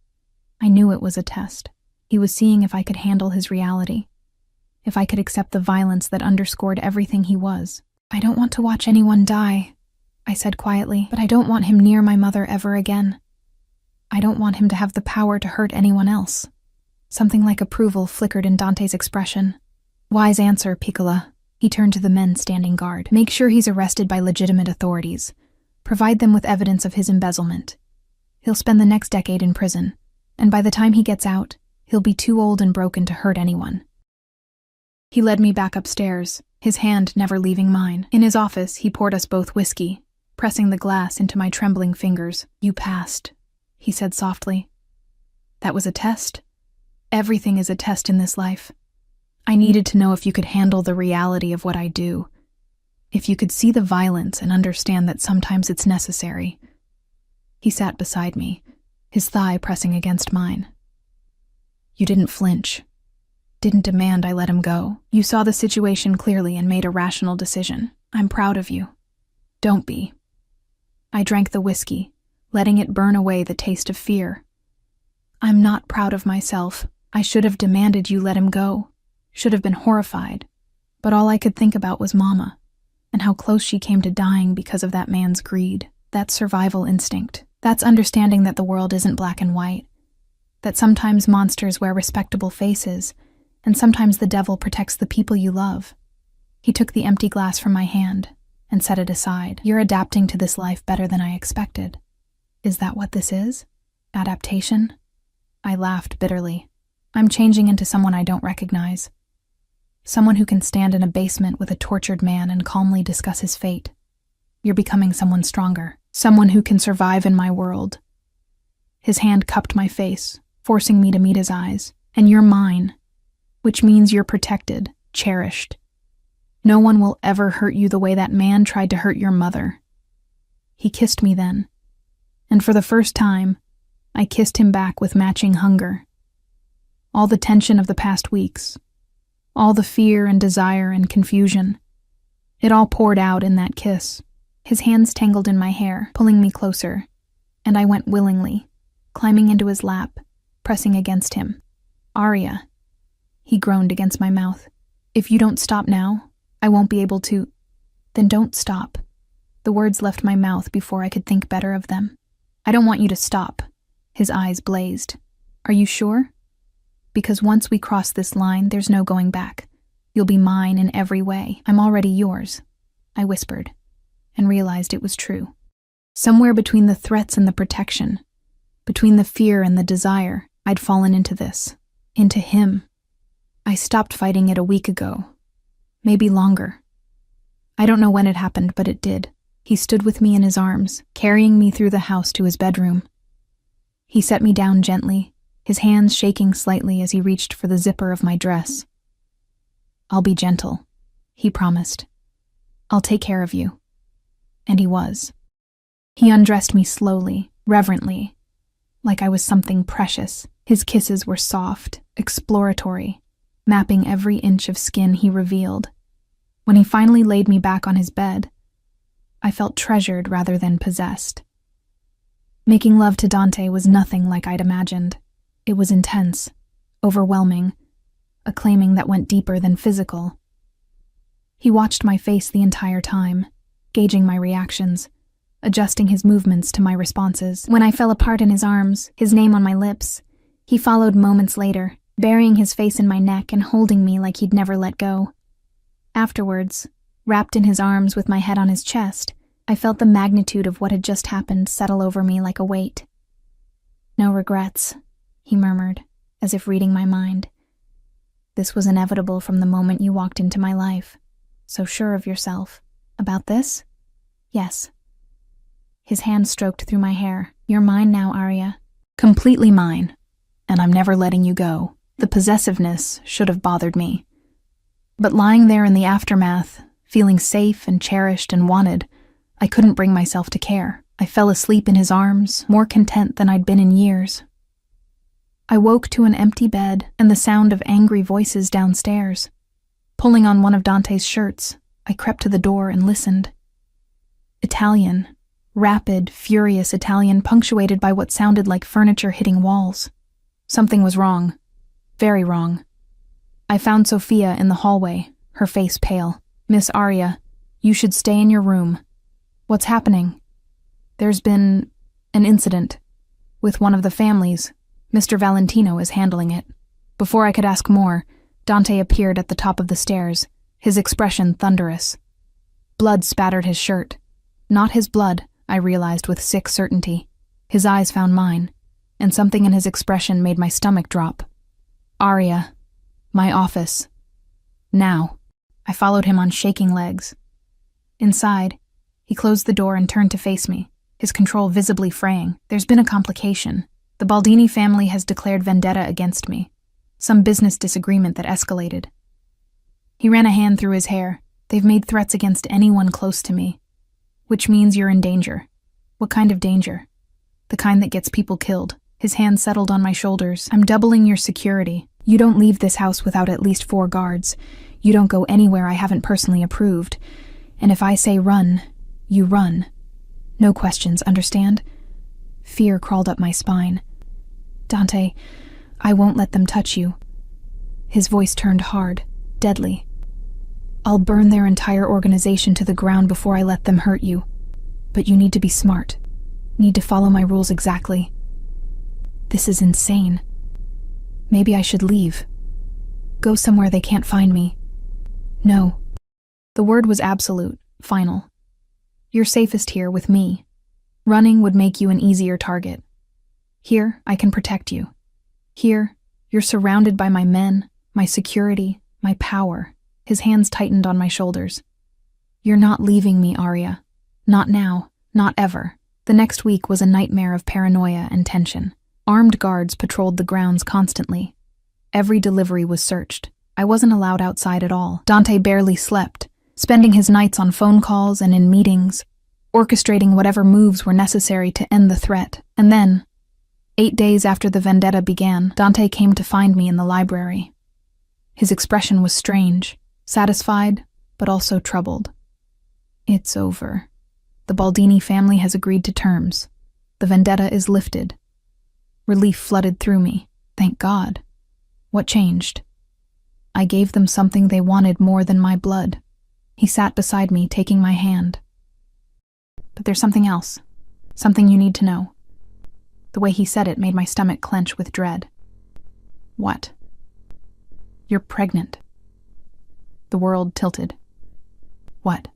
I knew it was a test. He was seeing if I could handle his reality, if I could accept the violence that underscored everything he was. I don't want to watch anyone die, I said quietly, but I don't want him near my mother ever again. I don't want him to have the power to hurt anyone else. Something like approval flickered in Dante's expression. Wise answer, Piccola. He turned to the men standing guard. Make sure he's arrested by legitimate authorities. Provide them with evidence of his embezzlement. He'll spend the next decade in prison, and by the time he gets out, he'll be too old and broken to hurt anyone. He led me back upstairs, his hand never leaving mine. In his office, he poured us both whiskey, pressing the glass into my trembling fingers. You passed, he said softly. That was a test. Everything is a test in this life. I needed to know if you could handle the reality of what I do, if you could see the violence and understand that sometimes it's necessary. He sat beside me, his thigh pressing against mine. You didn't flinch, didn't demand I let him go. You saw the situation clearly and made a rational decision. I'm proud of you. Don't be. I drank the whiskey, letting it burn away the taste of fear. I'm not proud of myself. I should have demanded you let him go, should have been horrified, but all I could think about was Mama, and how close she came to dying because of that man's greed. That's survival instinct. That's understanding that the world isn't black and white, that sometimes monsters wear respectable faces, and sometimes the devil protects the people you love. He took the empty glass from my hand and set it aside. You're adapting to this life better than I expected. Is that what this is? Adaptation? I laughed bitterly. I'm changing into someone I don't recognize. Someone who can stand in a basement with a tortured man and calmly discuss his fate. You're becoming someone stronger, someone who can survive in my world. His hand cupped my face, forcing me to meet his eyes. And you're mine, which means you're protected, cherished. No one will ever hurt you the way that man tried to hurt your mother. He kissed me then, and for the first time, I kissed him back with matching hunger. All the tension of the past weeks, all the fear and desire and confusion, it all poured out in that kiss. His hands tangled in my hair, pulling me closer, and I went willingly, climbing into his lap, pressing against him. Arya, he groaned against my mouth. If you don't stop now, I won't be able to. Then don't stop. The words left my mouth before I could think better of them. I don't want you to stop. His eyes blazed. Are you sure? Because once we cross this line, there's no going back. You'll be mine in every way. I'm already yours, I whispered, and realized it was true. Somewhere between the threats and the protection, between the fear and the desire, I'd fallen into this, into him. I stopped fighting it a week ago, maybe longer. I don't know when it happened, but it did. He stood with me in his arms, carrying me through the house to his bedroom. He set me down gently, his hands shaking slightly as he reached for the zipper of my dress. "I'll be gentle," he promised. "I'll take care of you." And he was. He undressed me slowly, reverently, like I was something precious. His kisses were soft, exploratory, mapping every inch of skin he revealed. When he finally laid me back on his bed, I felt treasured rather than possessed. Making love to Dante was nothing like I'd imagined. It was intense, overwhelming, a claiming that went deeper than physical. He watched my face the entire time, gauging my reactions, adjusting his movements to my responses. When I fell apart in his arms, his name on my lips, he followed moments later, burying his face in my neck and holding me like he'd never let go. Afterwards, wrapped in his arms with my head on his chest, I felt the magnitude of what had just happened settle over me like a weight. "No regrets," he murmured, as if reading my mind. "This was inevitable from the moment you walked into my life. So sure of yourself. About this?" "Yes." His hand stroked through my hair. "You're mine now, Arya." "Completely mine. And I'm never letting you go." The possessiveness should have bothered me. But lying there in the aftermath, feeling safe and cherished and wanted, I couldn't bring myself to care. I fell asleep in his arms, more content than I'd been in years. I woke to an empty bed and the sound of angry voices downstairs. Pulling on one of Dante's shirts, I crept to the door and listened. Italian, rapid, furious Italian, punctuated by what sounded like furniture hitting walls. Something was wrong. Very wrong. I found Sophia in the hallway, her face pale. "Miss Arya, you should stay in your room." "What's happening?" "There's been an incident with one of the families. Mr. Valentino is handling it." Before I could ask more, Dante appeared at the top of the stairs, his expression thunderous. Blood spattered his shirt. Not his blood, I realized with sick certainty. His eyes found mine, and something in his expression made my stomach drop. "Arya, my office. Now." I followed him on shaking legs. Inside, he closed the door and turned to face me, his control visibly fraying. "There's been a complication. The Baldini family has declared vendetta against me. Some business disagreement that escalated." He ran a hand through his hair. "They've made threats against anyone close to me. Which means you're in danger." "What kind of danger?" "The kind that gets people killed." His hand settled on my shoulders. "I'm doubling your security. You don't leave this house without at least 4 guards. You don't go anywhere I haven't personally approved. And if I say run, you run. No questions, understand?" Fear crawled up my spine. "Dante, I won't let them touch you." His voice turned hard, deadly. "I'll burn their entire organization to the ground before I let them hurt you. But you need to be smart. Need to follow my rules exactly." This is insane. Maybe I should leave. Go somewhere they can't find me. No. The word was absolute, final. You're safest here with me. Running would make you an easier target. Here, I can protect you. Here, you're surrounded by my men, my security, my power. His hands tightened on my shoulders. "You're not leaving me, Arya. Not now, not ever." The next week was a nightmare of paranoia and tension. Armed guards patrolled the grounds constantly. Every delivery was searched. I wasn't allowed outside at all. Dante barely slept, spending his nights on phone calls and in meetings, orchestrating whatever moves were necessary to end the threat. And then, 8 days after the vendetta began, Dante came to find me in the library. His expression was strange, satisfied, but also troubled. "It's over. The Baldini family has agreed to terms. The vendetta is lifted." Relief flooded through me. Thank God. What changed? I gave them something they wanted more than my blood. He sat beside me, taking my hand. "But there's something else. Something you need to know." The way he said it made my stomach clench with dread. "What?" "You're pregnant." The world tilted. "What?"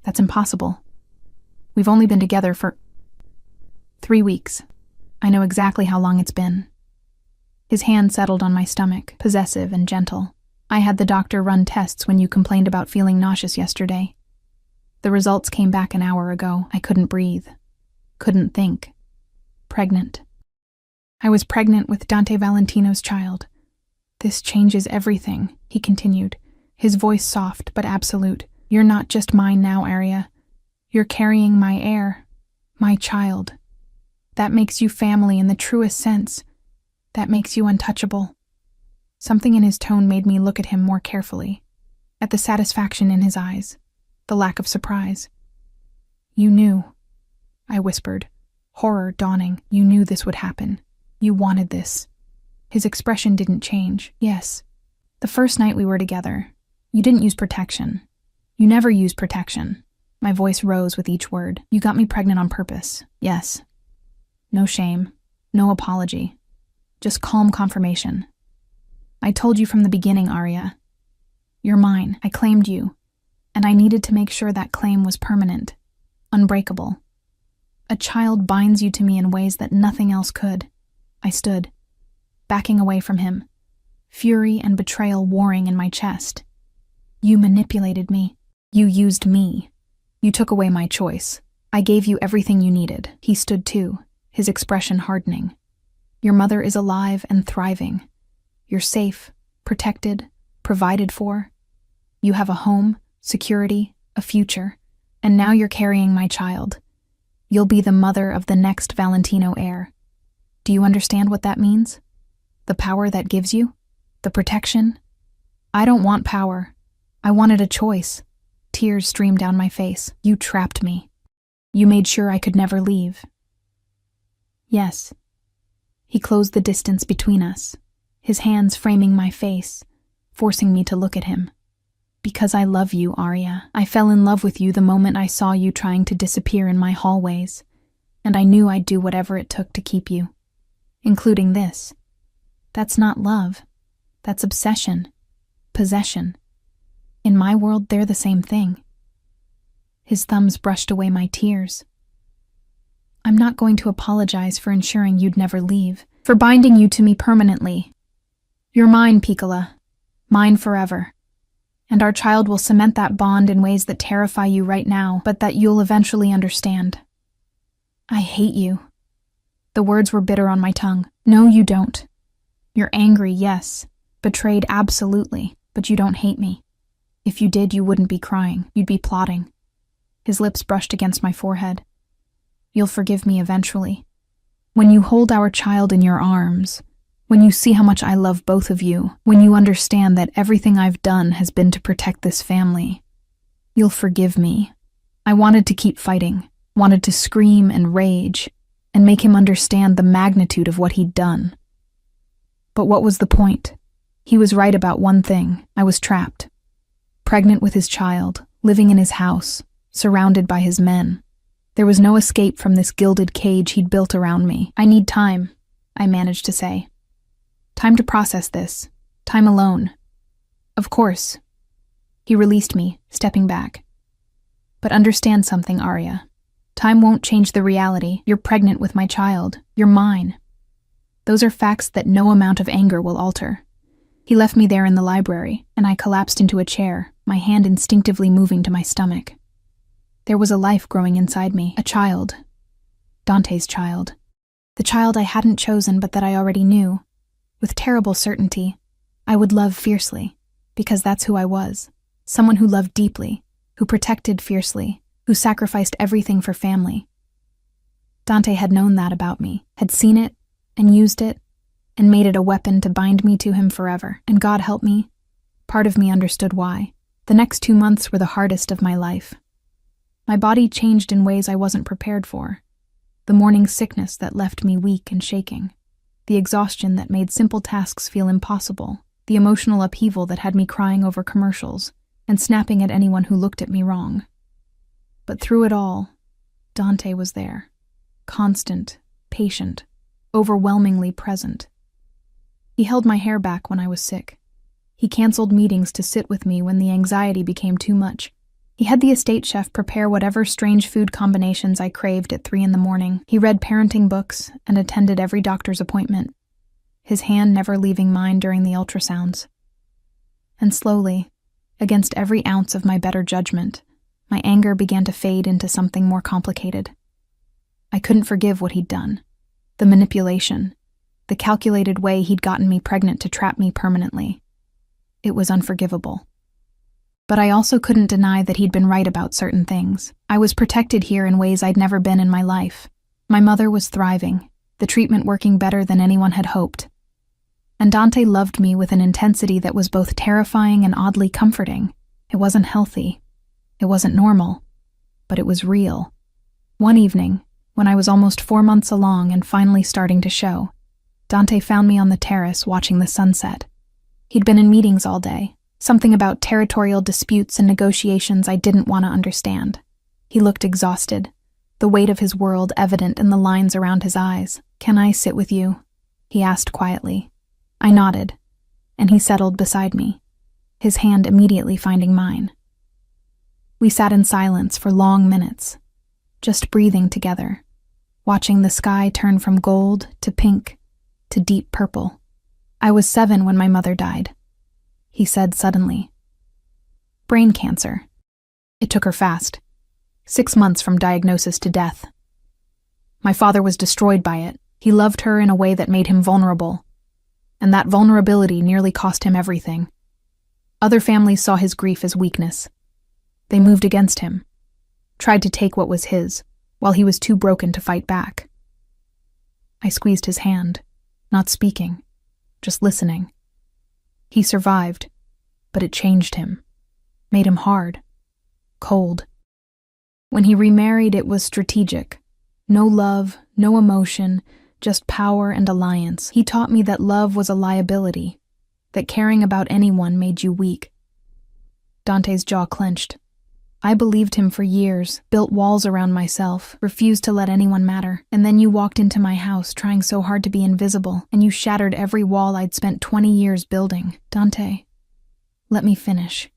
"That's impossible." We've only been together for 3 weeks. I know exactly how long it's been. His hand settled on my stomach, possessive and gentle. I had the doctor run tests when you complained about feeling nauseous yesterday. The results came back an hour ago. I couldn't breathe. Couldn't think. Pregnant. I was pregnant with Dante Valentino's child. This changes everything, he continued, his voice soft but absolute. You're not just mine now, Arya. You're carrying my heir, my child. That makes you family in the truest sense. That makes you untouchable. Something in his tone made me look at him more carefully, at the satisfaction in his eyes, the lack of surprise. You knew, I whispered, horror dawning. You knew this would happen. You wanted this. His expression didn't change. Yes. The first night we were together, you didn't use protection. You never used protection. My voice rose with each word. You got me pregnant on purpose. Yes. No shame. No apology. Just calm confirmation. I told you from the beginning, Arya. You're mine. I claimed you. And I needed to make sure that claim was permanent. Unbreakable. A child binds you to me in ways that nothing else could. I stood, backing away from him, fury and betrayal warring in my chest. You manipulated me. You used me. You took away my choice. I gave you everything you needed. He stood too, his expression hardening. Your mother is alive and thriving. You're safe, protected, provided for. You have a home, security, a future, and now you're carrying my child. You'll be the mother of the next Valentino heir. Do you understand what that means? The power that gives you? The protection? I don't want power. I wanted a choice. Tears streamed down my face. You trapped me. You made sure I could never leave. Yes. He closed the distance between us, his hands framing my face, forcing me to look at him. Because I love you, Arya. I fell in love with you the moment I saw you trying to disappear in my hallways, and I knew I'd do whatever it took to keep you. Including this. That's not love. That's obsession. Possession. In my world, they're the same thing. His thumbs brushed away my tears. I'm not going to apologize for ensuring you'd never leave, for binding you to me permanently. You're mine, Piccola. Mine forever. And our child will cement that bond in ways that terrify you right now, but that you'll eventually understand. I hate you. The words were bitter on my tongue. No, you don't. You're angry, yes. Betrayed, absolutely. But you don't hate me. If you did, you wouldn't be crying. You'd be plotting. His lips brushed against my forehead. You'll forgive me eventually. When you hold our child in your arms, when you see how much I love both of you, when you understand that everything I've done has been to protect this family, you'll forgive me. I wanted to keep fighting, wanted to scream and rage, and make him understand the magnitude of what he'd done. But what was the point? He was right about one thing. I was trapped. Pregnant with his child, living in his house, surrounded by his men. There was no escape from this gilded cage he'd built around me. I need time, I managed to say. Time to process this. Time alone. Of course. He released me, stepping back. But understand something, Arya. Time won't change the reality. You're pregnant with my child. You're mine. Those are facts that no amount of anger will alter. He left me there in the library, and I collapsed into a chair, my hand instinctively moving to my stomach. There was a life growing inside me, a child. Dante's child. The child I hadn't chosen but that I already knew. With terrible certainty, I would love fiercely, because that's who I was. Someone who loved deeply, who protected fiercely, who sacrificed everything for family. Dante had known that about me, had seen it, and used it, and made it a weapon to bind me to him forever. And God help me, part of me understood why. The next 2 months were the hardest of my life. My body changed in ways I wasn't prepared for. The morning sickness that left me weak and shaking. The exhaustion that made simple tasks feel impossible. The emotional upheaval that had me crying over commercials and snapping at anyone who looked at me wrong. But through it all, Dante was there. Constant, patient, overwhelmingly present. He held my hair back when I was sick. He canceled meetings to sit with me when the anxiety became too much. He had the estate chef prepare whatever strange food combinations I craved at 3 in the morning. He read parenting books and attended every doctor's appointment, his hand never leaving mine during the ultrasounds. And slowly, against every ounce of my better judgment, my anger began to fade into something more complicated. I couldn't forgive what he'd done. The manipulation, the calculated way he'd gotten me pregnant to trap me permanently. It was unforgivable. But I also couldn't deny that he'd been right about certain things. I was protected here in ways I'd never been in my life. My mother was thriving, the treatment working better than anyone had hoped. And Dante loved me with an intensity that was both terrifying and oddly comforting. It wasn't healthy. It wasn't normal. But it was real. One evening, when I was almost 4 months along and finally starting to show, Dante found me on the terrace watching the sunset. He'd been in meetings all day. Something about territorial disputes and negotiations I didn't want to understand. He looked exhausted, the weight of his world evident in the lines around his eyes. "Can I sit with you?" he asked quietly. I nodded, and he settled beside me, his hand immediately finding mine. We sat in silence for long minutes, just breathing together, watching the sky turn from gold to pink to deep purple. "I was 7 when my mother died," he said suddenly. "Brain cancer. It took her fast. 6 months from diagnosis to death. My father was destroyed by it. He loved her in a way that made him vulnerable. And that vulnerability nearly cost him everything. Other families saw his grief as weakness. They moved against him, tried to take what was his, while he was too broken to fight back." I squeezed his hand, not speaking, just listening. He survived, but it changed him, made him hard, cold. When he remarried, it was strategic. No love, no emotion, just power and alliance. He taught me that love was a liability, that caring about anyone made you weak. Dante's jaw clenched. I believed him for years, built walls around myself, refused to let anyone matter. And then you walked into my house trying so hard to be invisible, and you shattered every wall I'd spent 20 years building. Dante, let me finish.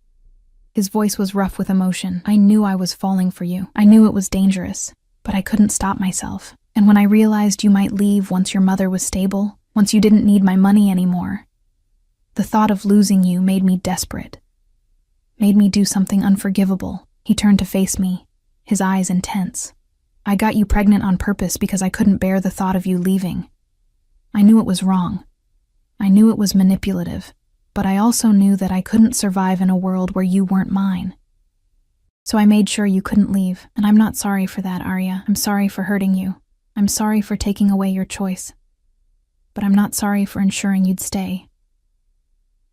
His voice was rough with emotion. I knew I was falling for you. I knew it was dangerous, but I couldn't stop myself. And when I realized you might leave once your mother was stable, once you didn't need my money anymore, the thought of losing you made me desperate, made me do something unforgivable. He turned to face me, his eyes intense. "I got you pregnant on purpose because I couldn't bear the thought of you leaving. I knew it was wrong. I knew it was manipulative, but I also knew that I couldn't survive in a world where you weren't mine. So I made sure you couldn't leave, and I'm not sorry for that, Arya. I'm sorry for hurting you. I'm sorry for taking away your choice. But I'm not sorry for ensuring you'd stay."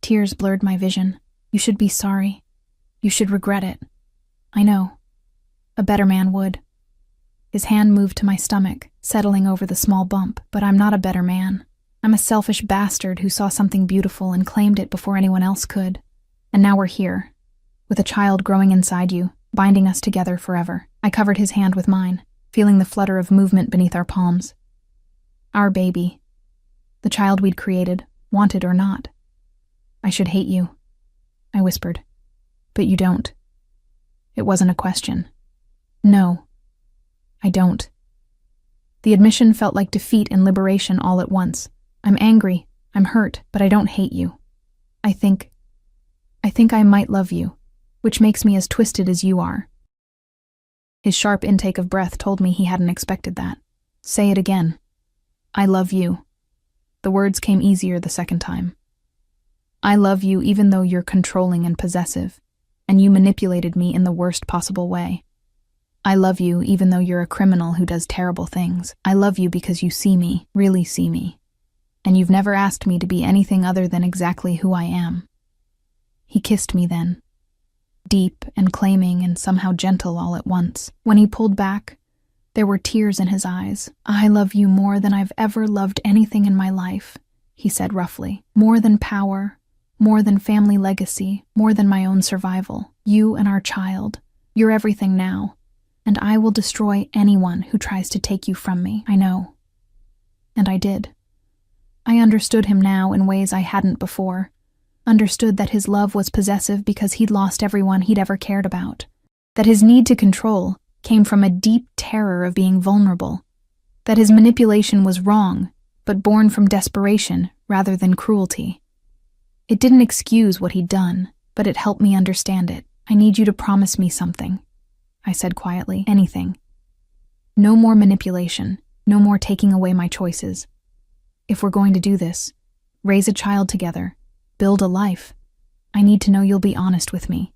Tears blurred my vision. "You should be sorry. You should regret it. I know. A better man would." His hand moved to my stomach, settling over the small bump. "But I'm not a better man. I'm a selfish bastard who saw something beautiful and claimed it before anyone else could. And now we're here, with a child growing inside you, binding us together forever." I covered his hand with mine, feeling the flutter of movement beneath our palms. Our baby. The child we'd created, wanted or not. "I should hate you," I whispered. "But you don't." It wasn't a question. "No, I don't." The admission felt like defeat and liberation all at once. "I'm angry, I'm hurt, but I don't hate you. I think I might love you, which makes me as twisted as you are." His sharp intake of breath told me he hadn't expected that. "Say it again." "I love you." The words came easier the second time. "I love you even though you're controlling and possessive, and you manipulated me in the worst possible way. I love you even though you're a criminal who does terrible things. I love you because you see me, really see me, and you've never asked me to be anything other than exactly who I am." He kissed me then, deep and claiming and somehow gentle all at once. When he pulled back, there were tears in his eyes. "I love you more than I've ever loved anything in my life," he said roughly. "More than power, more than family legacy, more than my own survival. You and our child. You're everything now, and I will destroy anyone who tries to take you from me. I know." And I did. I understood him now in ways I hadn't before. Understood that his love was possessive because he'd lost everyone he'd ever cared about. That his need to control came from a deep terror of being vulnerable. That his manipulation was wrong, but born from desperation rather than cruelty. It didn't excuse what he'd done, but it helped me understand it. I need you to promise me something, I said quietly. Anything. No more manipulation, no more taking away my choices. If we're going to do this, raise a child together, build a life, I need to know you'll be honest with me,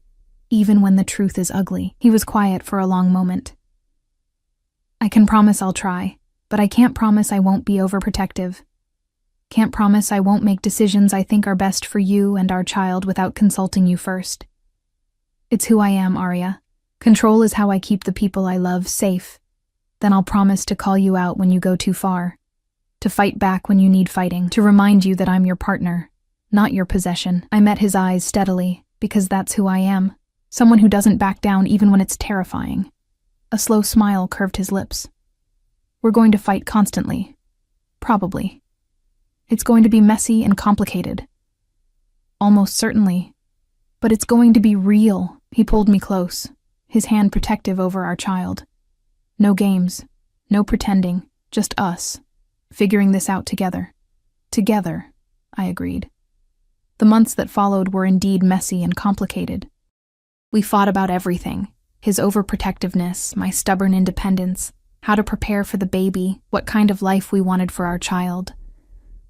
even when the truth is ugly. He was quiet for a long moment. I can promise I'll try, but I can't promise I won't be overprotective. Can't promise I won't make decisions I think are best for you and our child without consulting you first. It's who I am, Arya. Control is how I keep the people I love safe. Then I'll promise to call you out when you go too far, to fight back when you need fighting, to remind you that I'm your partner, not your possession. I met his eyes steadily, because that's who I am, someone who doesn't back down even when it's terrifying. A slow smile curved his lips. We're going to fight constantly. Probably. It's going to be messy and complicated. Almost certainly. But it's going to be real. He pulled me close, his hand protective over our child. No games, no pretending, just us, figuring this out together. Together, I agreed. The months that followed were indeed messy and complicated. We fought about everything, his overprotectiveness, my stubborn independence, how to prepare for the baby, what kind of life we wanted for our child.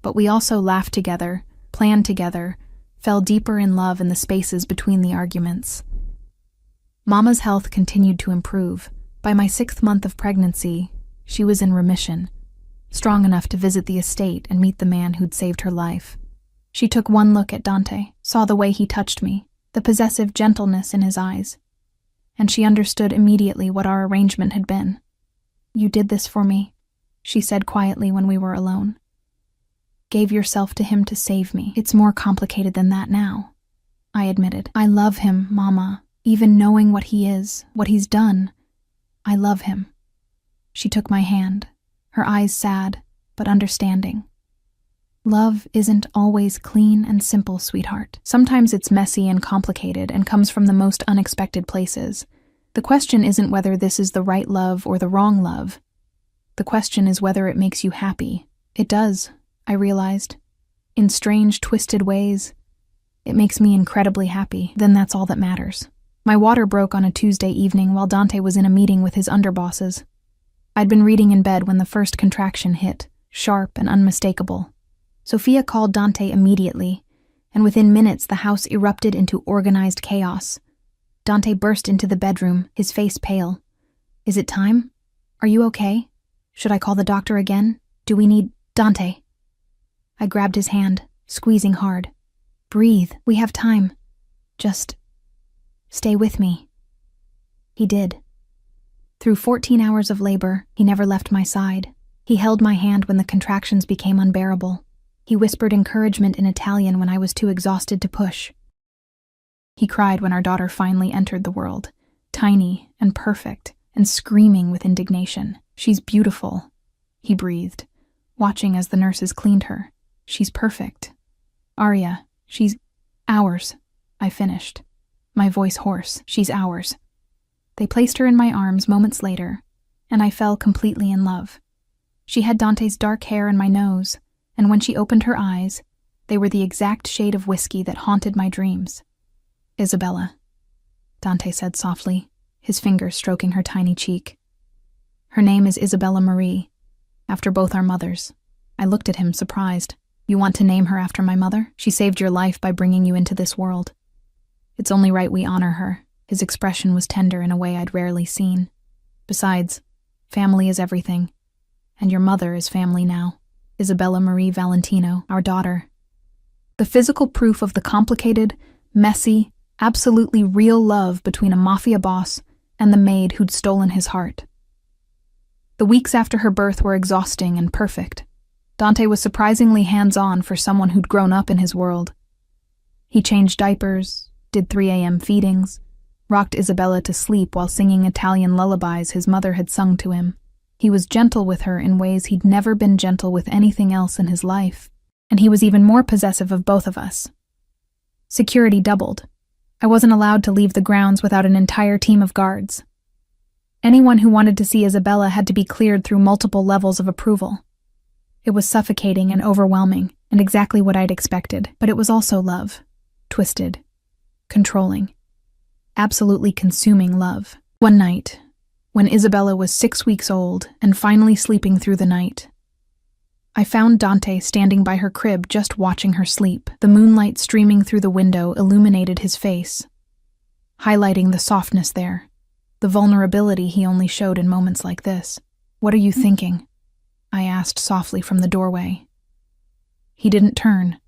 But we also laughed together, planned together, fell deeper in love in the spaces between the arguments. Mama's health continued to improve. By my 6th month of pregnancy, she was in remission, strong enough to visit the estate and meet the man who'd saved her life. She took one look at Dante, saw the way he touched me, the possessive gentleness in his eyes, and she understood immediately what our arrangement had been. You did this for me, she said quietly when we were alone. Gave yourself to him to save me. It's more complicated than that now, I admitted. I love him, Mama, even knowing what he is, what he's done. I love him. She took my hand, her eyes sad, but understanding. Love isn't always clean and simple, sweetheart. Sometimes it's messy and complicated and comes from the most unexpected places. The question isn't whether this is the right love or the wrong love. The question is whether it makes you happy. It does, I realized. In strange, twisted ways. It makes me incredibly happy. Then that's all that matters. My water broke on a Tuesday evening while Dante was in a meeting with his underbosses. I'd been reading in bed when the first contraction hit, sharp and unmistakable. Sophia called Dante immediately, and within minutes the house erupted into organized chaos. Dante burst into the bedroom, his face pale. Is it time? Are you okay? Should I call the doctor again? Do we need Dante? I grabbed his hand, squeezing hard. Breathe, we have time. Just stay with me. He did. Through 14 hours of labor, he never left my side. He held my hand when the contractions became unbearable. He whispered encouragement in Italian when I was too exhausted to push. He cried when our daughter finally entered the world, tiny and perfect and screaming with indignation. She's beautiful, he breathed, watching as the nurses cleaned her. She's perfect. Arya, she's ours, I finished, my voice hoarse. She's ours. They placed her in my arms moments later, and I fell completely in love. She had Dante's dark hair and my nose, and when she opened her eyes, they were the exact shade of whiskey that haunted my dreams. Isabella, Dante said softly, his fingers stroking her tiny cheek. Her name is Isabella Marie, after both our mothers. I looked at him, surprised. You want to name her after my mother? She saved your life by bringing you into this world. It's only right we honor her. His expression was tender in a way I'd rarely seen. Besides, family is everything, and your mother is family now. Isabella Marie Valentino, our daughter. The physical proof of the complicated, messy, absolutely real love between a mafia boss and the maid who'd stolen his heart. The weeks after her birth were exhausting and perfect. Dante was surprisingly hands-on for someone who'd grown up in his world. He changed diapers, did 3 a.m. feedings, rocked Isabella to sleep while singing Italian lullabies his mother had sung to him. He was gentle with her in ways he'd never been gentle with anything else in his life, and he was even more possessive of both of us. Security doubled. I wasn't allowed to leave the grounds without an entire team of guards. Anyone who wanted to see Isabella had to be cleared through multiple levels of approval. It was suffocating and overwhelming, and exactly what I'd expected, but it was also love. Twisted. Controlling. Absolutely consuming love. One night, when Isabella was 6 weeks old and finally sleeping through the night, I found Dante standing by her crib just watching her sleep. The moonlight streaming through the window illuminated his face, highlighting the softness there, the vulnerability he only showed in moments like this. "What are you thinking?" I asked softly from the doorway. He didn't turn,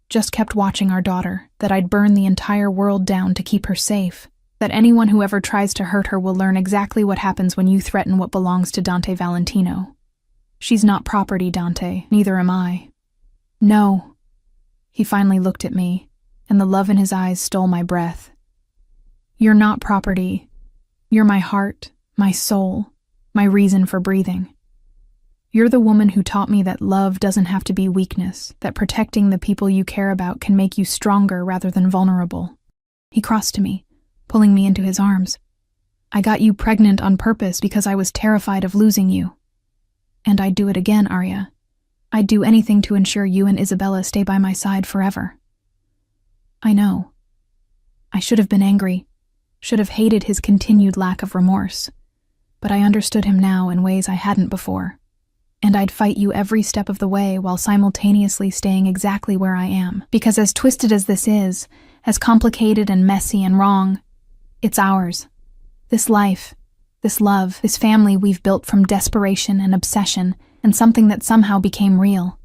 just kept watching our daughter, that I'd burn the entire world down to keep her safe, that anyone who ever tries to hurt her will learn exactly what happens when you threaten what belongs to Dante Valentino. "She's not property, Dante. Neither am I." "No." He finally looked at me, and the love in his eyes stole my breath. "You're not property. You're my heart, my soul, my reason for breathing. You're the woman who taught me that love doesn't have to be weakness, that protecting the people you care about can make you stronger rather than vulnerable." He crossed to me, pulling me into his arms. "I got you pregnant on purpose because I was terrified of losing you. And I'd do it again, Arya. I'd do anything to ensure you and Isabella stay by my side forever." I know. I should have been angry, should have hated his continued lack of remorse, but I understood him now in ways I hadn't before. And I'd fight you every step of the way while simultaneously staying exactly where I am. Because as twisted as this is, as complicated and messy and wrong, it's ours. This life, this love, this family we've built from desperation and obsession and something that somehow became real.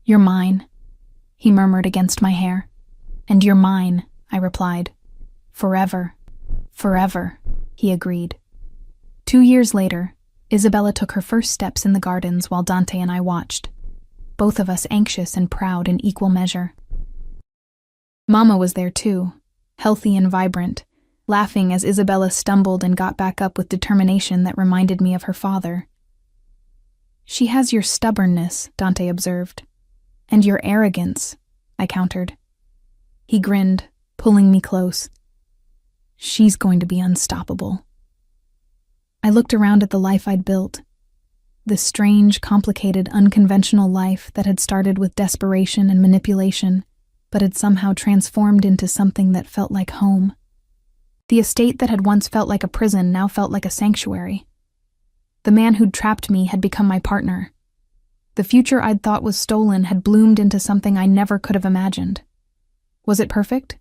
"You're mine," he murmured against my hair. "And you're mine," I replied. "Forever. Forever," he agreed. 2 years later, Isabella took her first steps in the gardens while Dante and I watched, both of us anxious and proud in equal measure. Mama was there too, healthy and vibrant, laughing as Isabella stumbled and got back up with determination that reminded me of her father. "She has your stubbornness," Dante observed. "And your arrogance," I countered. He grinned, pulling me close. "She's going to be unstoppable." I looked around at the life I'd built, this strange, complicated, unconventional life that had started with desperation and manipulation, but had somehow transformed into something that felt like home. The estate that had once felt like a prison now felt like a sanctuary. The man who'd trapped me had become my partner. The future I'd thought was stolen had bloomed into something I never could have imagined. Was it perfect?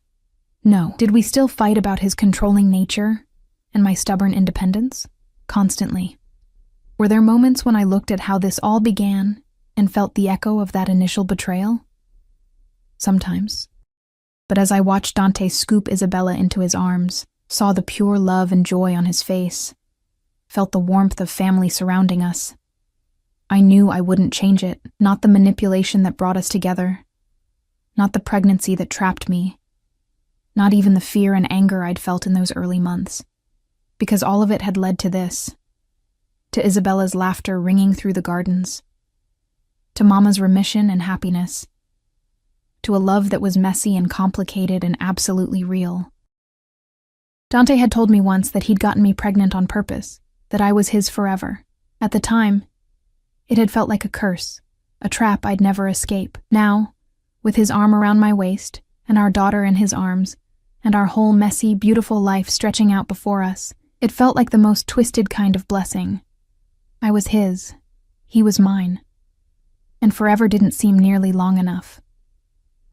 No. Did we still fight about his controlling nature and my stubborn independence? Constantly. Were there moments when I looked at how this all began and felt the echo of that initial betrayal? Sometimes. But as I watched Dante scoop Isabella into his arms, saw the pure love and joy on his face, felt the warmth of family surrounding us, I knew I wouldn't change it, not the manipulation that brought us together, not the pregnancy that trapped me, not even the fear and anger I'd felt in those early months, because all of it had led to this, to Isabella's laughter ringing through the gardens, to Mama's remission and happiness, to a love that was messy and complicated and absolutely real. Dante had told me once that he'd gotten me pregnant on purpose, that I was his forever. At the time, it had felt like a curse, a trap I'd never escape. Now, with his arm around my waist, and our daughter in his arms, and our whole messy, beautiful life stretching out before us, it felt like the most twisted kind of blessing. I was his. He was mine. And forever didn't seem nearly long enough.